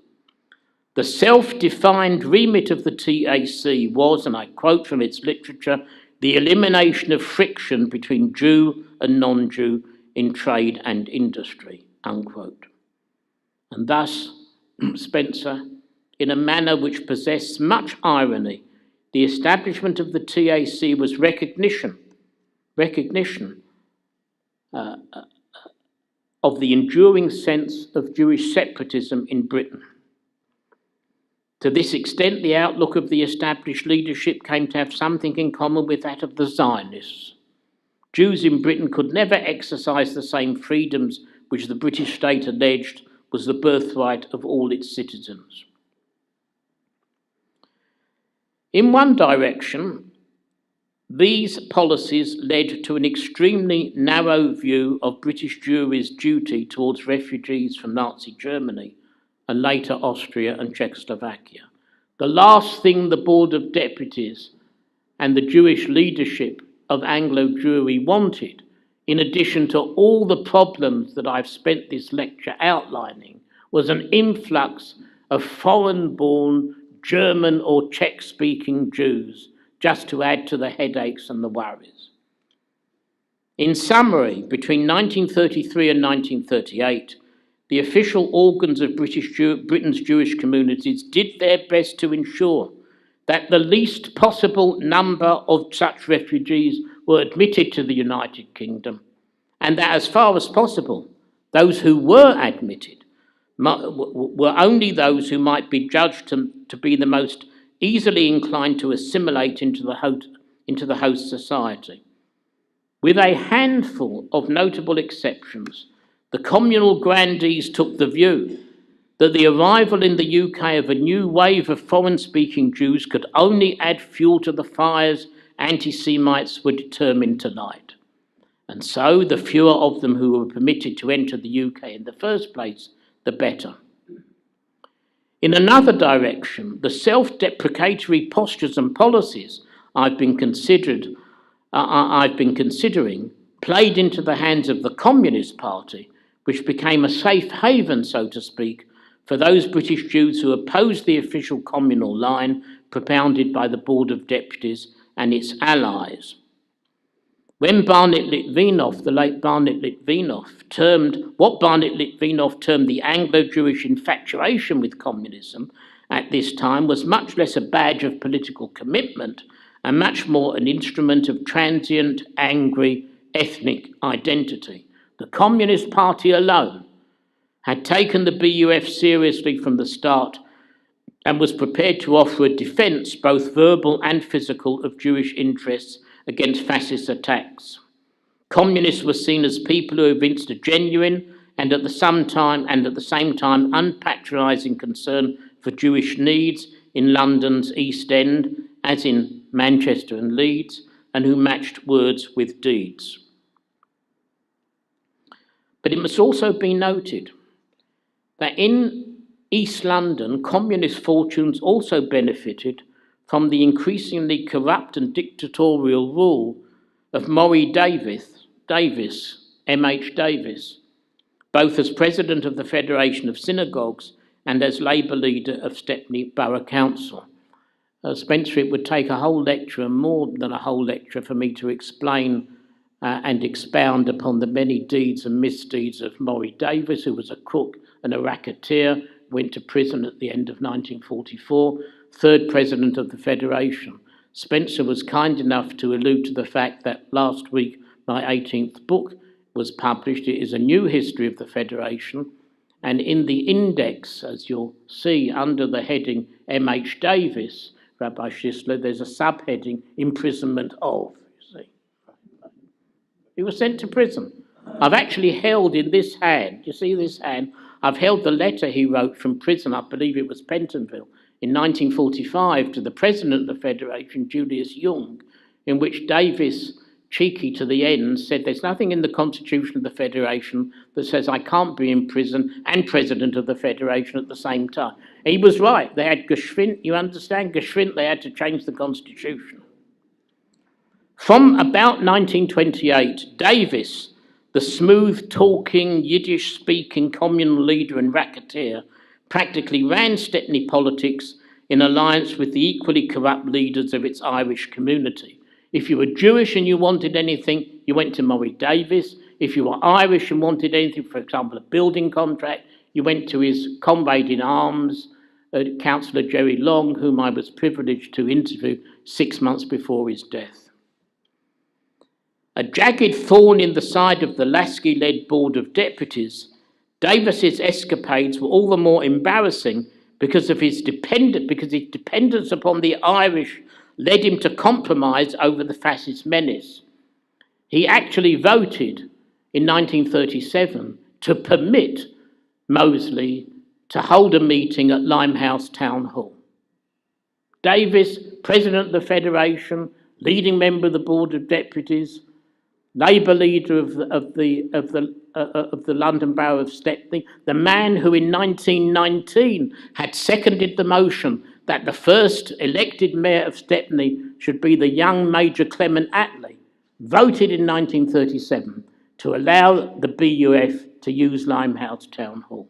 The self-defined remit of the TAC was, and I quote from its literature, the elimination of friction between Jew and non-Jew in trade and industry, unquote. And thus, Spencer, in a manner which possessed much irony, the establishment of the TAC was recognition of the enduring sense of Jewish separatism in Britain. To this extent, the outlook of the established leadership came to have something in common with that of the Zionists. Jews in Britain could never exercise the same freedoms which the British state alleged was the birthright of all its citizens. In one direction, these policies led to an extremely narrow view of British Jewry's duty towards refugees from Nazi Germany and later Austria and Czechoslovakia. The last thing the Board of Deputies and the Jewish leadership of Anglo Jewry wanted, in addition to all the problems that I've spent this lecture outlining, was an influx of foreign-born German or Czech-speaking Jews, just to add to the headaches and the worries. In summary, between 1933 and 1938, the official organs of Britain's Jewish communities did their best to ensure that the least possible number of such refugees were admitted to the United Kingdom, and that as far as possible, those who were admitted were only those who might be judged to be the most easily inclined to assimilate into the host society. With a handful of notable exceptions, the communal grandees took the view that the arrival in the UK of a new wave of foreign-speaking Jews could only add fuel to the fires anti-Semites were determined to light. And so the fewer of them who were permitted to enter the UK in the first place, the better. In another direction, the self-deprecatory postures and policies I've been considering played into the hands of the Communist Party, which became a safe haven, so to speak, for those British Jews who opposed the official communal line propounded by the Board of Deputies and its allies. When the late Barnett Litvinov termed the Anglo-Jewish infatuation with communism at this time was much less a badge of political commitment and much more an instrument of transient, angry, ethnic identity. The Communist Party alone had taken the BUF seriously from the start and was prepared to offer a defence, both verbal and physical, of Jewish interests against fascist attacks. Communists were seen as people who evinced a genuine and at the same time unpatronising concern for Jewish needs in London's East End, as in Manchester and Leeds, and who matched words with deeds. But it must also be noted that in East London, communist fortunes also benefited from the increasingly corrupt and dictatorial rule of Maury Davis, M.H. Davis, both as president of the Federation of Synagogues and as Labour leader of Stepney Borough Council. Spencer, it would take a whole lecture, more than a whole lecture, for me to explain and expound upon the many deeds and misdeeds of Maury Davis, who was a crook and a racketeer, went to prison at the end of 1944, third president of the Federation. Spencer was kind enough to allude to the fact that last week my 18th book was published. It is a new history of the Federation, and in the index, as you'll see under the heading M.H. Davis, Rabbi Schisler, there's a subheading, imprisonment of, you see. He was sent to prison. I've actually held in this hand, you see this hand, I've held the letter he wrote from prison, I believe it was Pentonville, in 1945 to the president of the Federation, Julius Jung, in which Davis, cheeky to the end, said there's nothing in the Constitution of the Federation that says I can't be in prison and president of the Federation at the same time. He was right. They had Geschwind, you understand? Geschwind, they had to change the Constitution. From about 1928, Davis, the smooth-talking, Yiddish-speaking communal leader and racketeer, practically ran Stepney politics in alliance with the equally corrupt leaders of its Irish community. If you were Jewish and you wanted anything, you went to Maury Davis. If you were Irish and wanted anything, for example, a building contract, you went to his comrade in arms, Councillor Jerry Long, whom I was privileged to interview 6 months before his death. A jagged thorn in the side of the Lasky-led Board of Deputies, Davis's escapades were all the more embarrassing because his dependence upon the Irish led him to compromise over the fascist menace. He actually voted in 1937 to permit Mosley to hold a meeting at Limehouse Town Hall. Davis, president of the Federation, leading member of the Board of Deputies, Labour leader of the London Borough of Stepney, the man who in 1919 had seconded the motion that the first elected mayor of Stepney should be the young Major Clement Attlee, voted in 1937 to allow the BUF to use Limehouse Town Hall.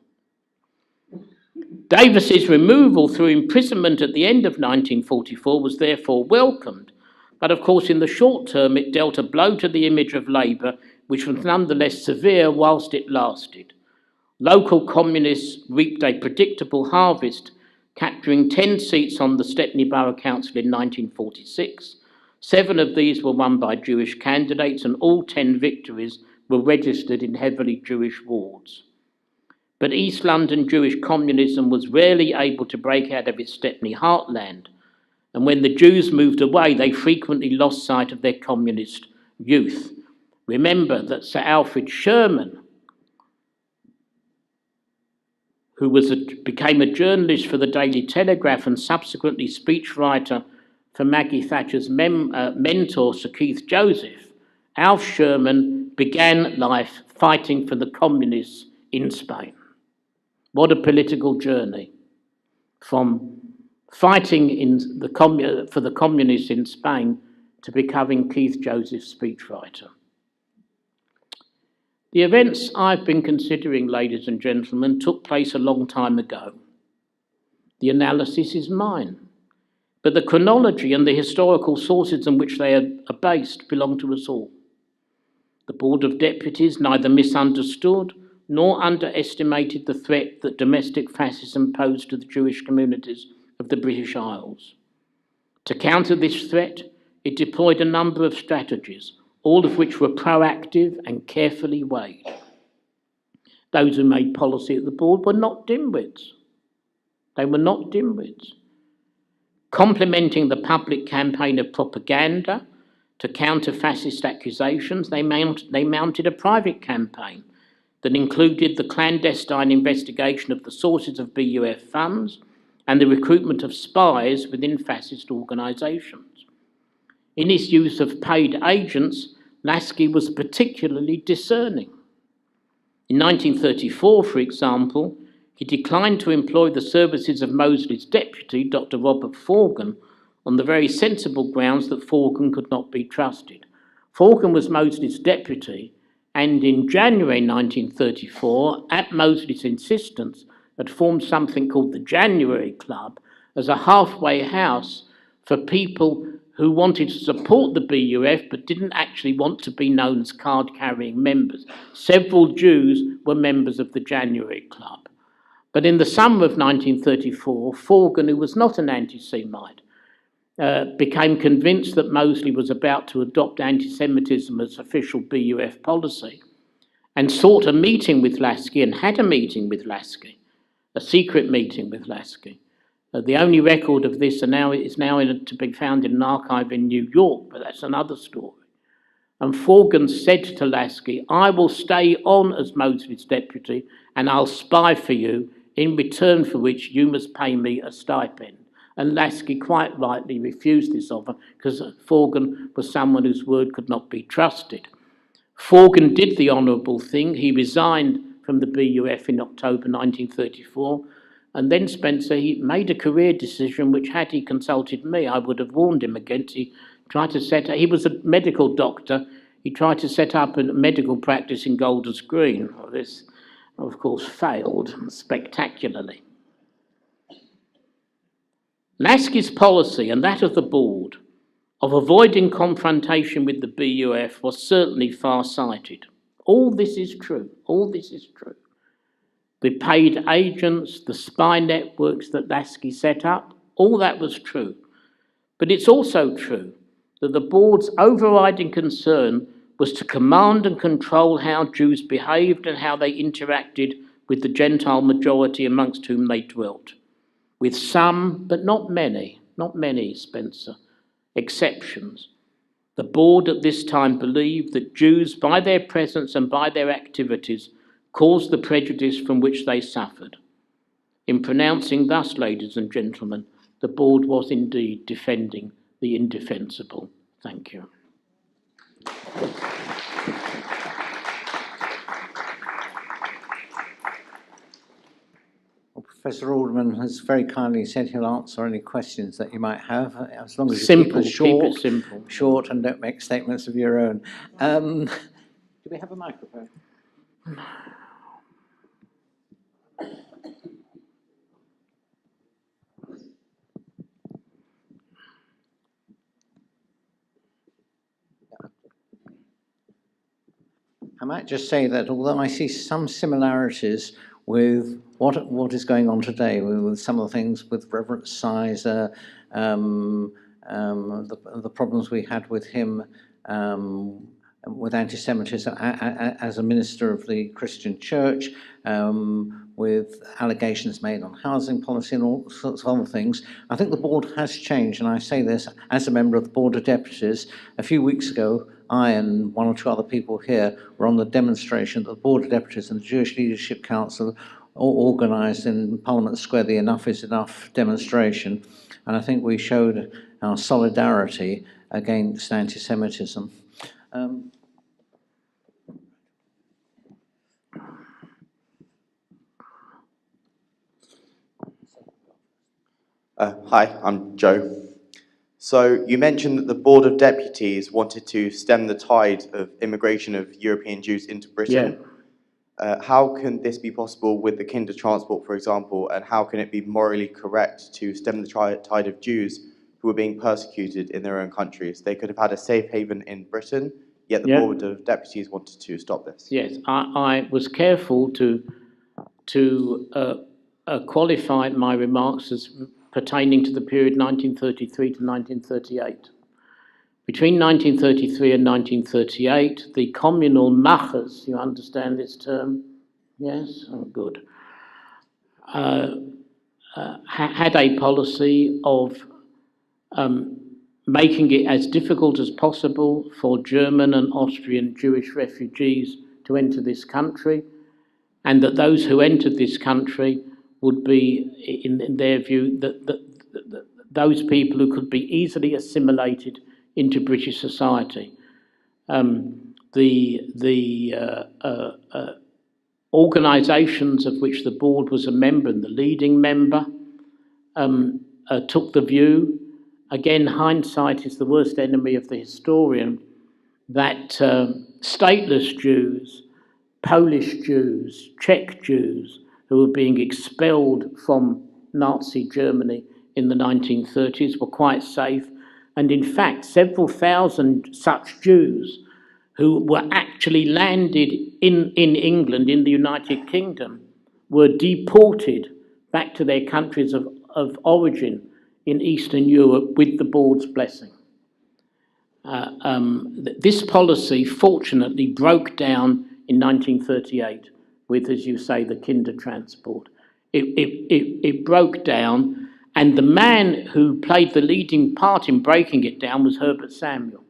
Davis's removal through imprisonment at the end of 1944 was therefore welcomed, but of course in the short term it dealt a blow to the image of Labour, which was nonetheless severe whilst it lasted. Local communists reaped a predictable harvest, capturing 10 seats on the Stepney Borough Council in 1946. 7 of these were won by Jewish candidates, and all 10 victories were registered in heavily Jewish wards. But East London Jewish communism was rarely able to break out of its Stepney heartland, and when the Jews moved away, they frequently lost sight of their communist youth. Remember that Sir Alfred Sherman, who became a journalist for the Daily Telegraph and subsequently speechwriter for Maggie Thatcher's mentor, Sir Keith Joseph, Alf Sherman began life fighting for the communists in Spain. What a political journey, from fighting for the communists in Spain to becoming Keith Joseph's speechwriter. The events I've been considering, ladies and gentlemen, took place a long time ago. The analysis is mine, but the chronology and the historical sources on which they are based belong to us all. The Board of Deputies neither misunderstood nor underestimated the threat that domestic fascism posed to the Jewish communities of the British Isles. To counter this threat, it deployed a number of strategies, all of which were proactive and carefully weighed. Those who made policy at the board were not dimwits. They were not dimwits. Complementing the public campaign of propaganda to counter fascist accusations, they mounted a private campaign that included the clandestine investigation of the sources of BUF funds and the recruitment of spies within fascist organisations. In his use of paid agents, Lasky was particularly discerning. In 1934, for example, he declined to employ the services of Mosley's deputy, Dr. Robert Forgan, on the very sensible grounds that Forgan could not be trusted. Forgan was Mosley's deputy, and in January 1934, at Mosley's insistence, had formed something called the January Club as a halfway house for people who wanted to support the BUF but didn't actually want to be known as card-carrying members. Several Jews were members of the January Club. But in the summer of 1934, Forgan, who was not an anti-Semite, became convinced that Mosley was about to adopt anti-Semitism as official BUF policy and sought a meeting with Lasky and had a meeting with Lasky, a secret meeting with Lasky. The only record of this is now to be found in an archive in New York, but that's another story. And Forgan said to Lasky, "I will stay on as Mosley's deputy and I'll spy for you, in return for which you must pay me a stipend." And Lasky quite rightly refused this offer because Forgan was someone whose word could not be trusted. Forgan did the honourable thing. He resigned from the BUF in October 1934. And then Spencer, he made a career decision which, had he consulted me, I would have warned him against. He was a medical doctor. He tried to set up a medical practice in Golders Green. Well, this, of course, failed spectacularly. Lasky's policy, and that of the board, of avoiding confrontation with the BUF was certainly far-sighted. All this is true. All this is true. The paid agents, the spy networks that Lasky set up, all that was true. But it's also true that the board's overriding concern was to command and control how Jews behaved and how they interacted with the Gentile majority amongst whom they dwelt. With some, but not many, Spencer, exceptions. The board at this time believed that Jews, by their presence and by their activities, caused the prejudice from which they suffered. In pronouncing thus, ladies and gentlemen, the board was indeed defending the indefensible. Thank you. Well, Professor Alderman has very kindly said he'll answer any questions that you might have, as long as you Simple, keep it keep it simple. short and don't make statements of your own. Do we have a microphone? I might just say that although I see some similarities with what is going on today, with some of the things with Reverend Sizer, the problems we had with him with anti-Semitism as a minister of the Christian Church, with allegations made on housing policy and all sorts of other things, I think the board has changed, and I say this as a member of the Board of Deputies. A few weeks ago, I and one or two other people here were on the demonstration that the Board of Deputies and the Jewish Leadership Council organised in Parliament Square, the Enough is Enough demonstration, and I think we showed our solidarity against anti-Semitism. Hi, I'm Joe. So you mentioned that the Board of Deputies wanted to stem the tide of immigration of European Jews into Britain. Yeah. How can this be possible with the Kinder Transport, for example, and how can it be morally correct to stem the tide of Jews who are being persecuted in their own countries? They could have had a safe haven in Britain, yet the Board of Deputies wanted to stop this. Yes, I was careful to qualify my remarks as pertaining to the period 1933 to 1938. Between 1933 and 1938, the communal machers, you understand this term? Yes? Oh, good. had a policy of making it as difficult as possible for German and Austrian Jewish refugees to enter this country, and that those who entered this country would be, in their view, those people who could be easily assimilated into British society. The organisations of which the board was a member, and the leading member, took the view, again, hindsight is the worst enemy of the historian, that stateless Jews, Polish Jews, Czech Jews, who were being expelled from Nazi Germany in the 1930s were quite safe. And in fact, several thousand such Jews who were actually landed in England, in the United Kingdom, were deported back to their countries of origin in Eastern Europe with the board's blessing. This policy, fortunately, broke down in 1938 with, as you say, the Kinder transport. It broke down, and the man who played the leading part in breaking it down was Herbert Samuel.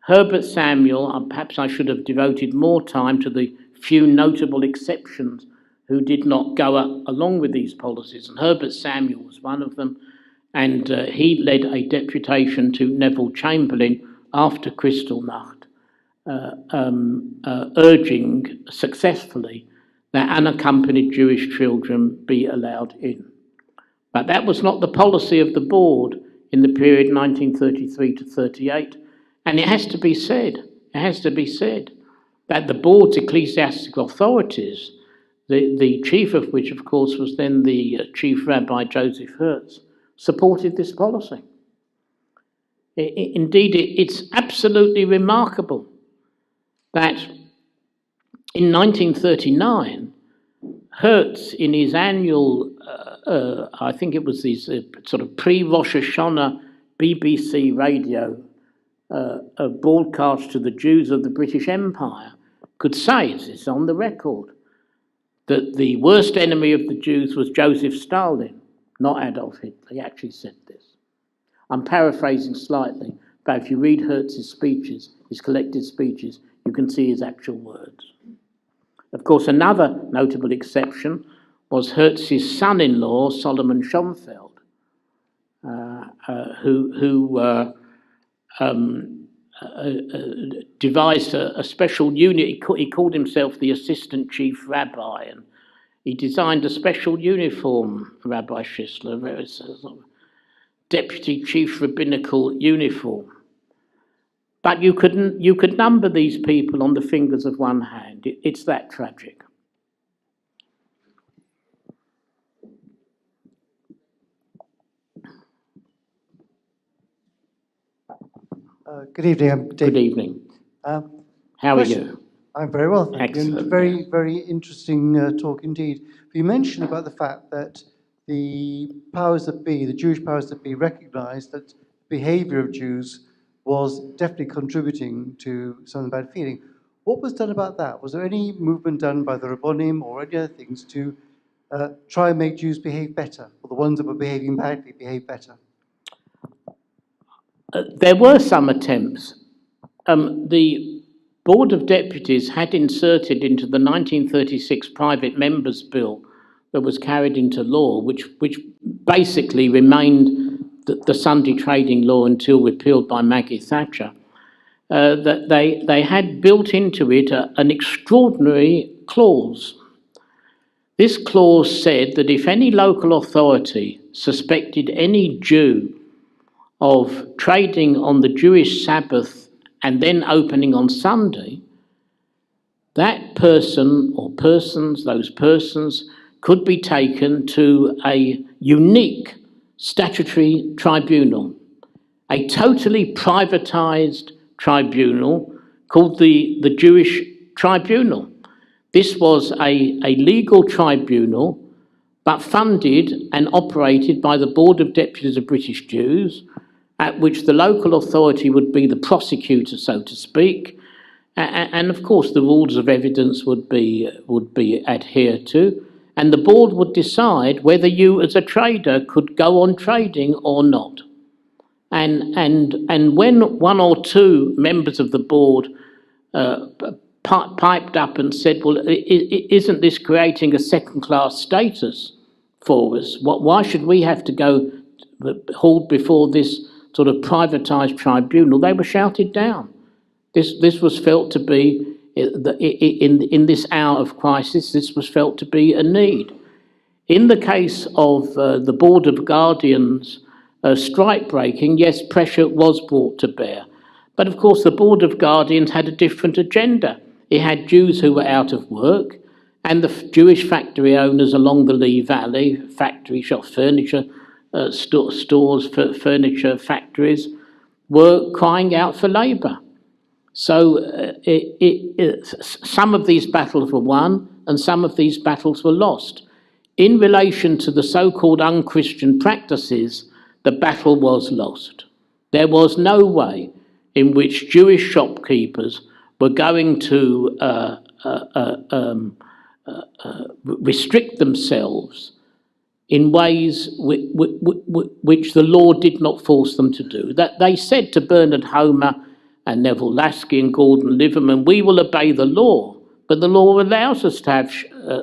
Herbert Samuel, perhaps I should have devoted more time to the few notable exceptions who did not go along with these policies, and Herbert Samuel was one of them, and he led a deputation to Neville Chamberlain after Kristallnacht, urging successfully that unaccompanied Jewish children be allowed in. But that was not the policy of the board in the period 1933 to 38, and it has to be said, that the board's ecclesiastical authorities, the chief of which, of course, was then the Chief Rabbi Joseph Hertz, supported this policy. Indeed, it's absolutely remarkable that in 1939, Hertz, in his annual, I think it was these sort of pre-Rosh Hashanah BBC radio broadcast to the Jews of the British Empire, could say, it's on the record, that the worst enemy of the Jews was Joseph Stalin, not Adolf Hitler. He actually said this. I'm paraphrasing slightly, but if you read Hertz's speeches, his collected speeches, you can see his actual words. Of course, another notable exception was Hertz's son-in-law, Solomon Schonfeld, who devised a special unit. He called himself the Assistant Chief Rabbi, and he designed a special uniform, Rabbi Schisler, a sort of Deputy Chief Rabbinical uniform. But you could number these people on the fingers of one hand. It's that tragic. Good evening, I'm David. Good evening. How are you? I'm very well, thank you. Excellent. And very, very interesting talk indeed. You mentioned about the fact that the powers that be, the Jewish powers that be, recognized that behavior of Jews was definitely contributing to some of the bad feeling. What was done about that? Was there any movement done by the Rabbonim or any other things to try and make Jews behave better, or the ones that were behaving badly behave better? There were some attempts. The Board of Deputies had inserted into the 1936 Private Members Bill that was carried into law, which basically remained the Sunday trading law until repealed by Maggie Thatcher, that they had built into it an extraordinary clause. This clause said that if any local authority suspected any Jew of trading on the Jewish Sabbath and then opening on Sunday, that person or persons, those persons, could be taken to a unique statutory tribunal, a totally privatised tribunal called the Jewish Tribunal. This was a legal tribunal, but funded and operated by the Board of Deputies of British Jews, at which the local authority would be the prosecutor, so to speak, and of course the rules of evidence would be adhered to, and the board would decide whether you as a trader could go on trading or not. And when one or two members of the board piped up and said, well, isn't this creating a second-class status for us? Why should we have to go hauled before this sort of privatised tribunal? They were shouted down. This was felt to be, in this hour of crisis, this was felt to be a need. In the case of the Board of Guardians strike breaking, yes, pressure was brought to bear. But of course, the Board of Guardians had a different agenda. It had Jews who were out of work, and the Jewish factory owners along the Lee Valley, factory shop, furniture stores, furniture factories, were crying out for labour. So some of these battles were won, and some of these battles were lost. In relation to the so-called unchristian practices, the battle was lost. There was no way in which Jewish shopkeepers were going to restrict themselves in ways which the law did not force them to do. That they said to Bernard Homer and Neville Lasky and Gordon Liverman, we will obey the law, but the law allows us to have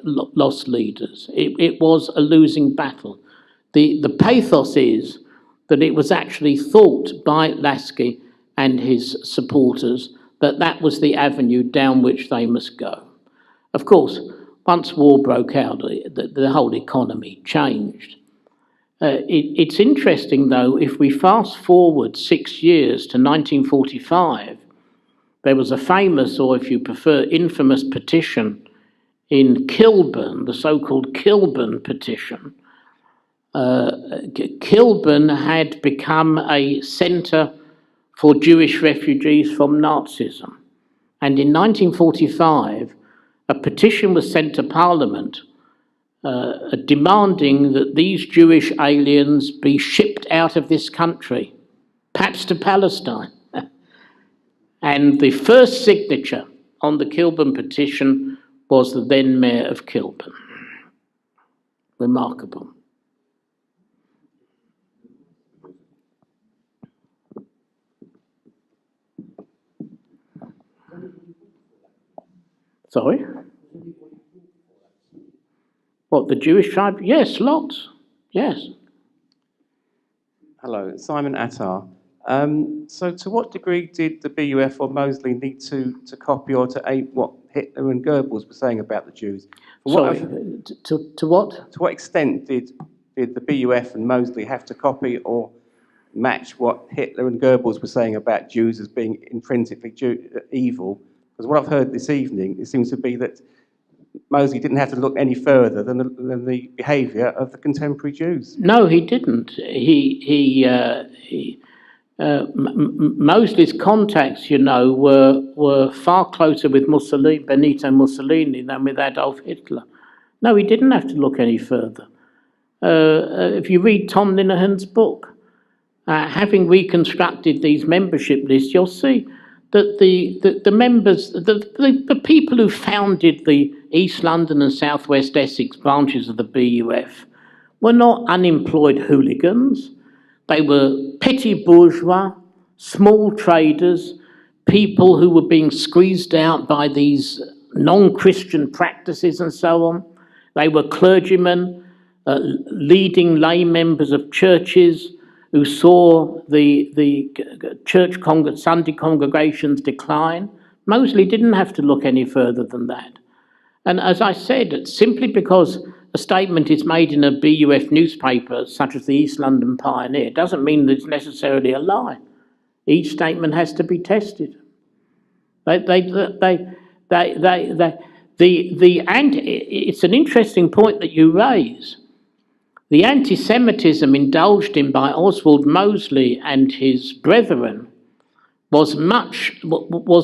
lost leaders. It was a losing battle. The pathos is that it was actually thought by Lasky and his supporters that that was the avenue down which they must go. Of course, once war broke out, the whole economy changed. It's interesting, though, if we fast forward 6 years to 1945, there was a famous, or if you prefer, infamous petition in Kilburn, the so-called Kilburn petition. Kilburn had become a centre for Jewish refugees from Nazism. And in 1945, a petition was sent to Parliament demanding that these Jewish aliens be shipped out of this country, perhaps to Palestine. And the first signature on the Kilburn petition was the then Mayor of Kilburn. Remarkable. Sorry? What, the Jewish tribe? Yes, lots. Yes. Hello, Simon Attar. So to what degree did the BUF or Mosley need to copy or to ape what Hitler and Goebbels were saying about the Jews? Sorry, to what? To what extent did the BUF and Mosley have to copy or match what Hitler and Goebbels were saying about Jews as being intrinsically evil? Because what I've heard this evening, it seems to be that Mosley didn't have to look any further than the behaviour of the contemporary Jews. No, he didn't. Mosley's contacts, you know, were far closer with Benito Mussolini than with Adolf Hitler. No, he didn't have to look any further. If you read Tom Linehan's book, having reconstructed these membership lists, you'll see that the members, the people who founded the East London and South West Essex branches of the BUF were not unemployed hooligans. They were petty bourgeois, small traders, people who were being squeezed out by these non-Christian practices and so on. They were clergymen, leading lay members of churches who saw the church Sunday congregations decline. Mosley didn't have to look any further than that. And as I said, simply because a statement is made in a BUF newspaper, such as the East London Pioneer, doesn't mean that it's necessarily a lie. Each statement has to be tested. It's an interesting point that you raise. The anti-Semitism indulged in by Oswald Mosley and his brethren was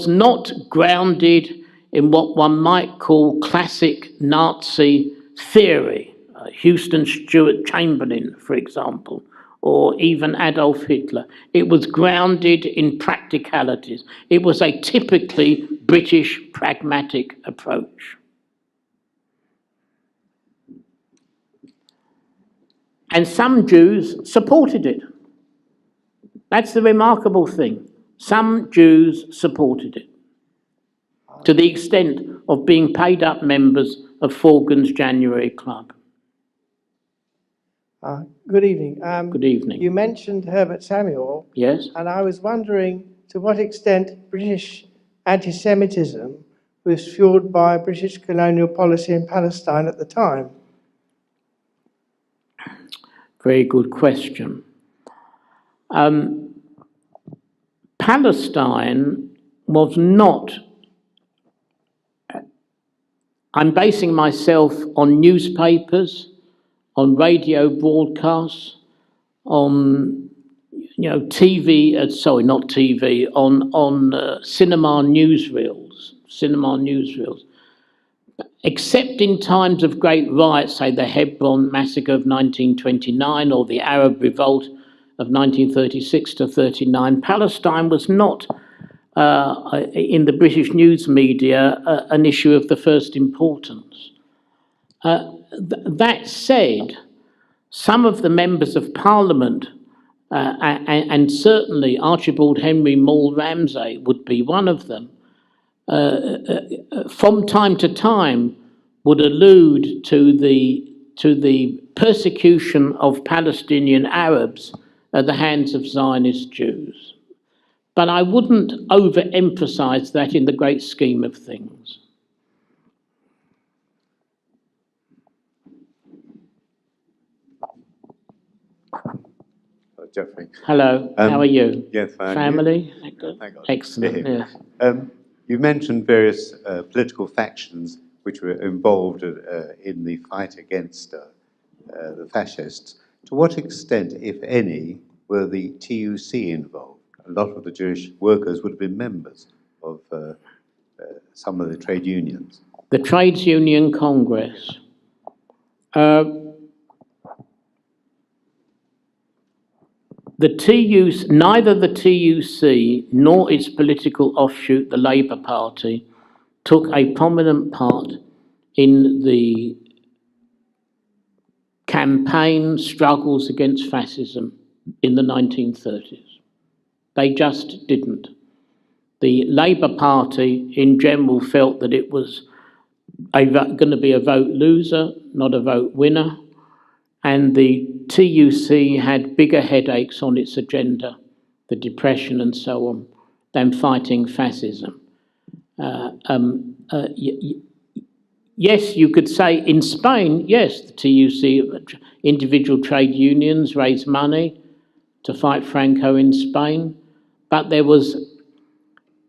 not grounded in what one might call classic Nazi theory, Houston Stewart Chamberlain, for example, or even Adolf Hitler. It was grounded in practicalities. It was a typically British pragmatic approach. And some Jews supported it. That's the remarkable thing. Some Jews supported it, to the extent of being paid up members of Forgan's January Club. Good evening. Good evening. You mentioned Herbert Samuel. Yes? And I was wondering to what extent British anti-Semitism was fueled by British colonial policy in Palestine at the time. Very good question. Palestine was not... I'm basing myself on newspapers, on radio broadcasts, on TV, sorry, not TV, on cinema newsreels, except in times of great riots, say the Hebron massacre of 1929 or the Arab revolt of 1936 to 39. Palestine was not, in the British news media, an issue of the first importance. That said, some of the members of Parliament, and certainly Archibald Henry Maule Ramsay would be one of them, from time to time would allude to the persecution of Palestinian Arabs at the hands of Zionist Jews. But I wouldn't overemphasize that in the great scheme of things. Geoffrey. Hello, how are you? Yes, fine. Family? Thank God. Excellent, Yeah. yes. You mentioned various political factions which were involved in the fight against the fascists. To what extent, if any, were the TUC involved? A lot of the Jewish workers would have been members of some of the trade unions. The Trades Union Congress. Neither the TUC nor its political offshoot, the Labour Party, took a prominent part in the campaign struggles against fascism in the 1930s. They just didn't. The Labour Party in general felt that it was going to be a vote loser, not a vote winner, and the TUC had bigger headaches on its agenda, the depression and so on, than fighting fascism. Yes, you could say in Spain, yes, the TUC, individual trade unions raised money to fight Franco in Spain, but there was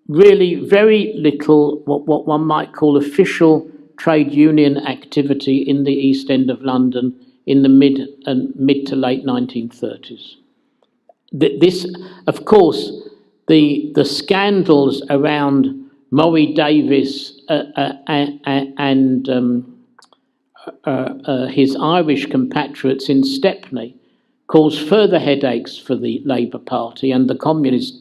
really very little what one might call official trade union activity in the East End of London in the mid to late 1930s. This, of course, the scandals around Maury Davis and his Irish compatriots in Stepney caused further headaches for the Labour Party and the Communist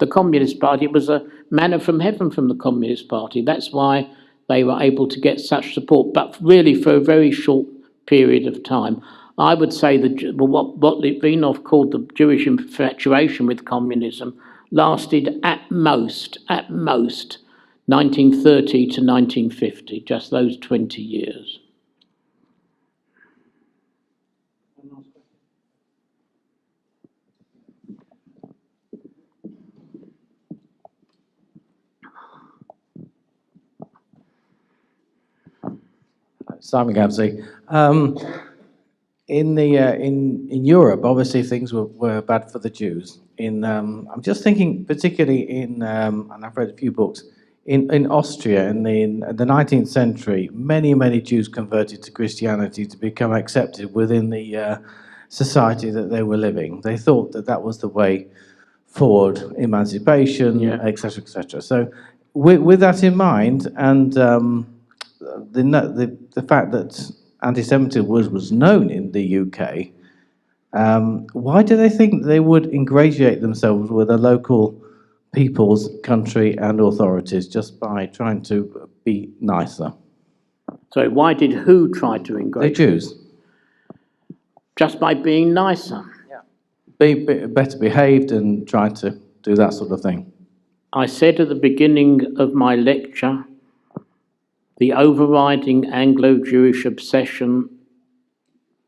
Party. It was a manna from heaven from the Communist Party. That's why they were able to get such support, but really for a very short period of time. I would say that what Litvinov called the Jewish infatuation with communism lasted at most 1930 to 1950, just those 20 years. Simon Gamsey. In Europe, obviously things were bad for the Jews. I'm just thinking particularly and I've read a few books, in Austria in the 19th century, many Jews converted to Christianity to become accepted within the society that they were living. They thought that was the way forward, emancipation, etc., etc. So with that in mind, and the fact that anti-Semitism was known in the UK, why do they think they would ingratiate themselves with a local people's country and authorities just by trying to be nicer? So why did who try to ingratiate? The Jews. just by being nicer. Be better behaved and try to do that sort of thing. I said at the beginning of my lecture, the overriding Anglo-Jewish obsession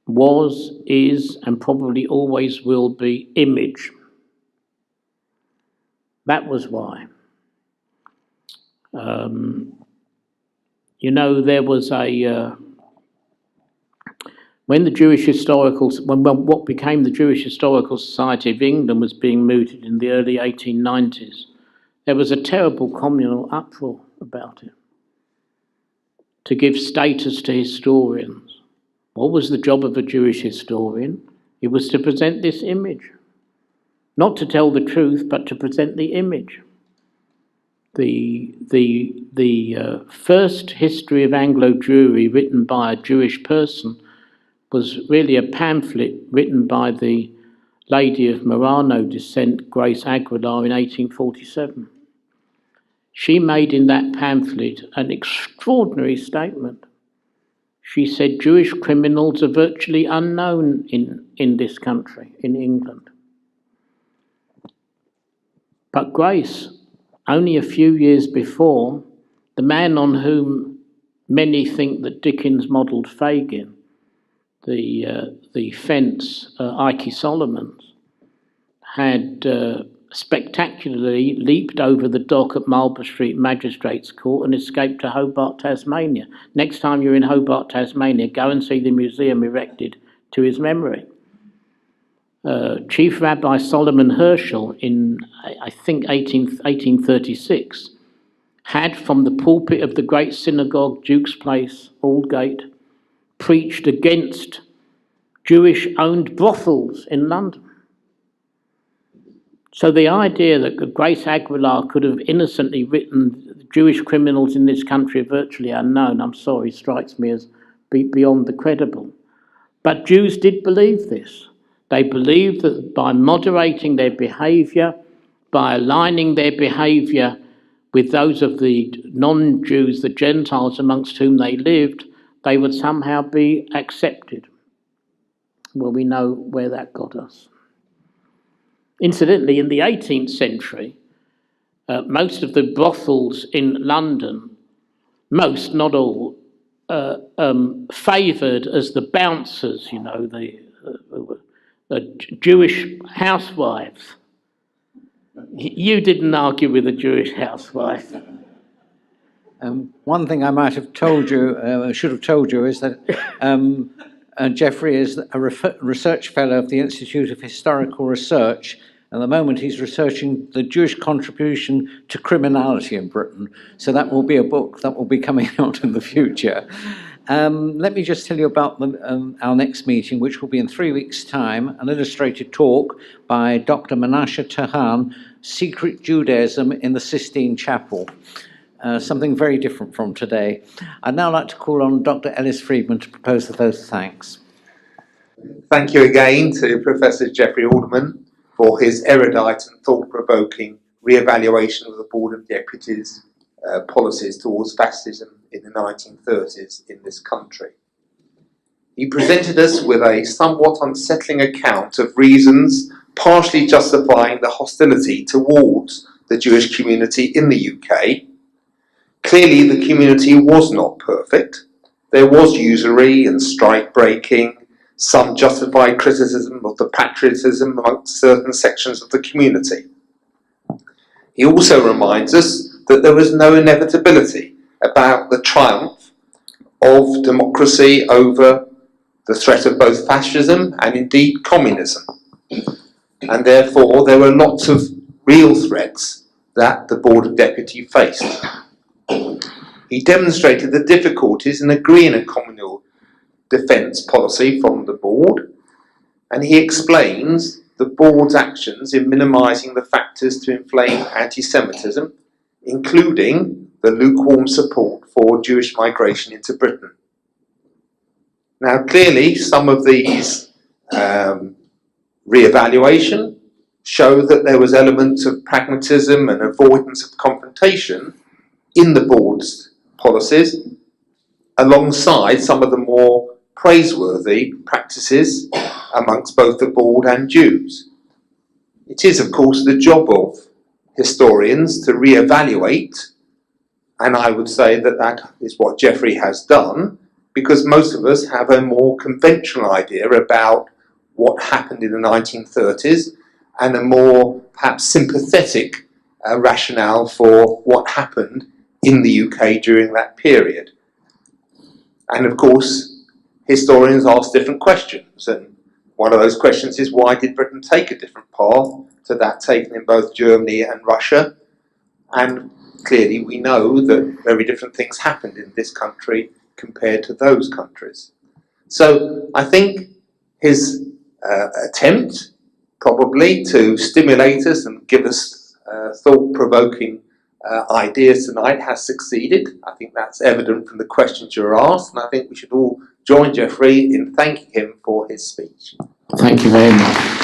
was, is, and probably always will be image. That was why. You know, there was when what became the Jewish Historical Society of England was being mooted in the early 1890s, there was a terrible communal uproar about it, to give status to historians. What was the job of a Jewish historian? It was to present this image. Not to tell the truth, but to present the image. The first history of Anglo-Jewry written by a Jewish person was really a pamphlet written by the lady of Marano descent, Grace Aguilar, in 1847. She made in that pamphlet an extraordinary statement. She said Jewish criminals are virtually unknown in this country, in England. But Grace, only a few years before, the man on whom many think that Dickens modelled Fagin, the fence, Ike Solomons, had spectacularly leaped over the dock at Marlborough Street Magistrates Court and escaped to Hobart, Tasmania. Next time you're in Hobart, Tasmania, go and see the museum erected to his memory. Chief Rabbi Solomon Herschel in, I think, 1836, had from the pulpit of the great synagogue, Duke's Place, Aldgate, preached against Jewish-owned brothels in London. So the idea that Grace Aguilar could have innocently written Jewish criminals in this country are virtually unknown, I'm sorry, strikes me as beyond the credible. But Jews did believe this. They believed that by moderating their behaviour, by aligning their behaviour with those of the non-Jews, the Gentiles amongst whom they lived, they would somehow be accepted. Well, we know where that got us. Incidentally, in the 18th century, most of the brothels in London, most, not all, favoured as the bouncers, you know, the Jewish housewives. You didn't argue with a Jewish housewife. One thing I might have told you, should have told you, is that Geoffrey is a research fellow of the Institute of Historical Research. At the moment, he's researching the Jewish contribution to criminality in Britain. So that will be a book that will be coming out in the future. Let me just tell you about our next meeting, which will be in 3 weeks' time, an illustrated talk by Dr. Menashe Tahan, Secret Judaism in the Sistine Chapel. Something very different from today. I'd now like to call on Dr. Ellis Friedman to propose the vote of thanks. Thank you again to Professor Geoffrey Alderman for his erudite and thought-provoking re-evaluation of the Board of Deputies' policies towards fascism in the 1930s in this country. He presented us with a somewhat unsettling account of reasons partially justifying the hostility towards the Jewish community in the UK. Clearly, the community was not perfect. There was usury and strike-breaking, some justified criticism of the patriotism amongst certain sections of the community. He also reminds us that there was no inevitability about the triumph of democracy over the threat of both fascism and indeed communism. And therefore there were lots of real threats that the Board of Deputies faced. He demonstrated the difficulties in agreeing a communal defence policy from the board, and he explains the board's actions in minimising the factors to inflame anti-Semitism, including the lukewarm support for Jewish migration into Britain. Now, clearly, some of these re-evaluation show that there was elements of pragmatism and avoidance of confrontation in the board's policies, alongside some of the more praiseworthy practices amongst both the board and Jews. It is, of course, the job of historians to re-evaluate, and I would say that that is what Geoffrey has done, because most of us have a more conventional idea about what happened in the 1930s and a more perhaps sympathetic rationale for what happened in the UK during that period. And of course, historians ask different questions, and one of those questions is, why did Britain take a different path to that taken in both Germany and Russia? And clearly we know that very different things happened in this country compared to those countries. So I think his attempt probably to stimulate us and give us thought-provoking ideas tonight has succeeded. I think that's evident from the questions you're asked, and I think we should all join Geoffrey in thanking him for his speech. Thank you very much.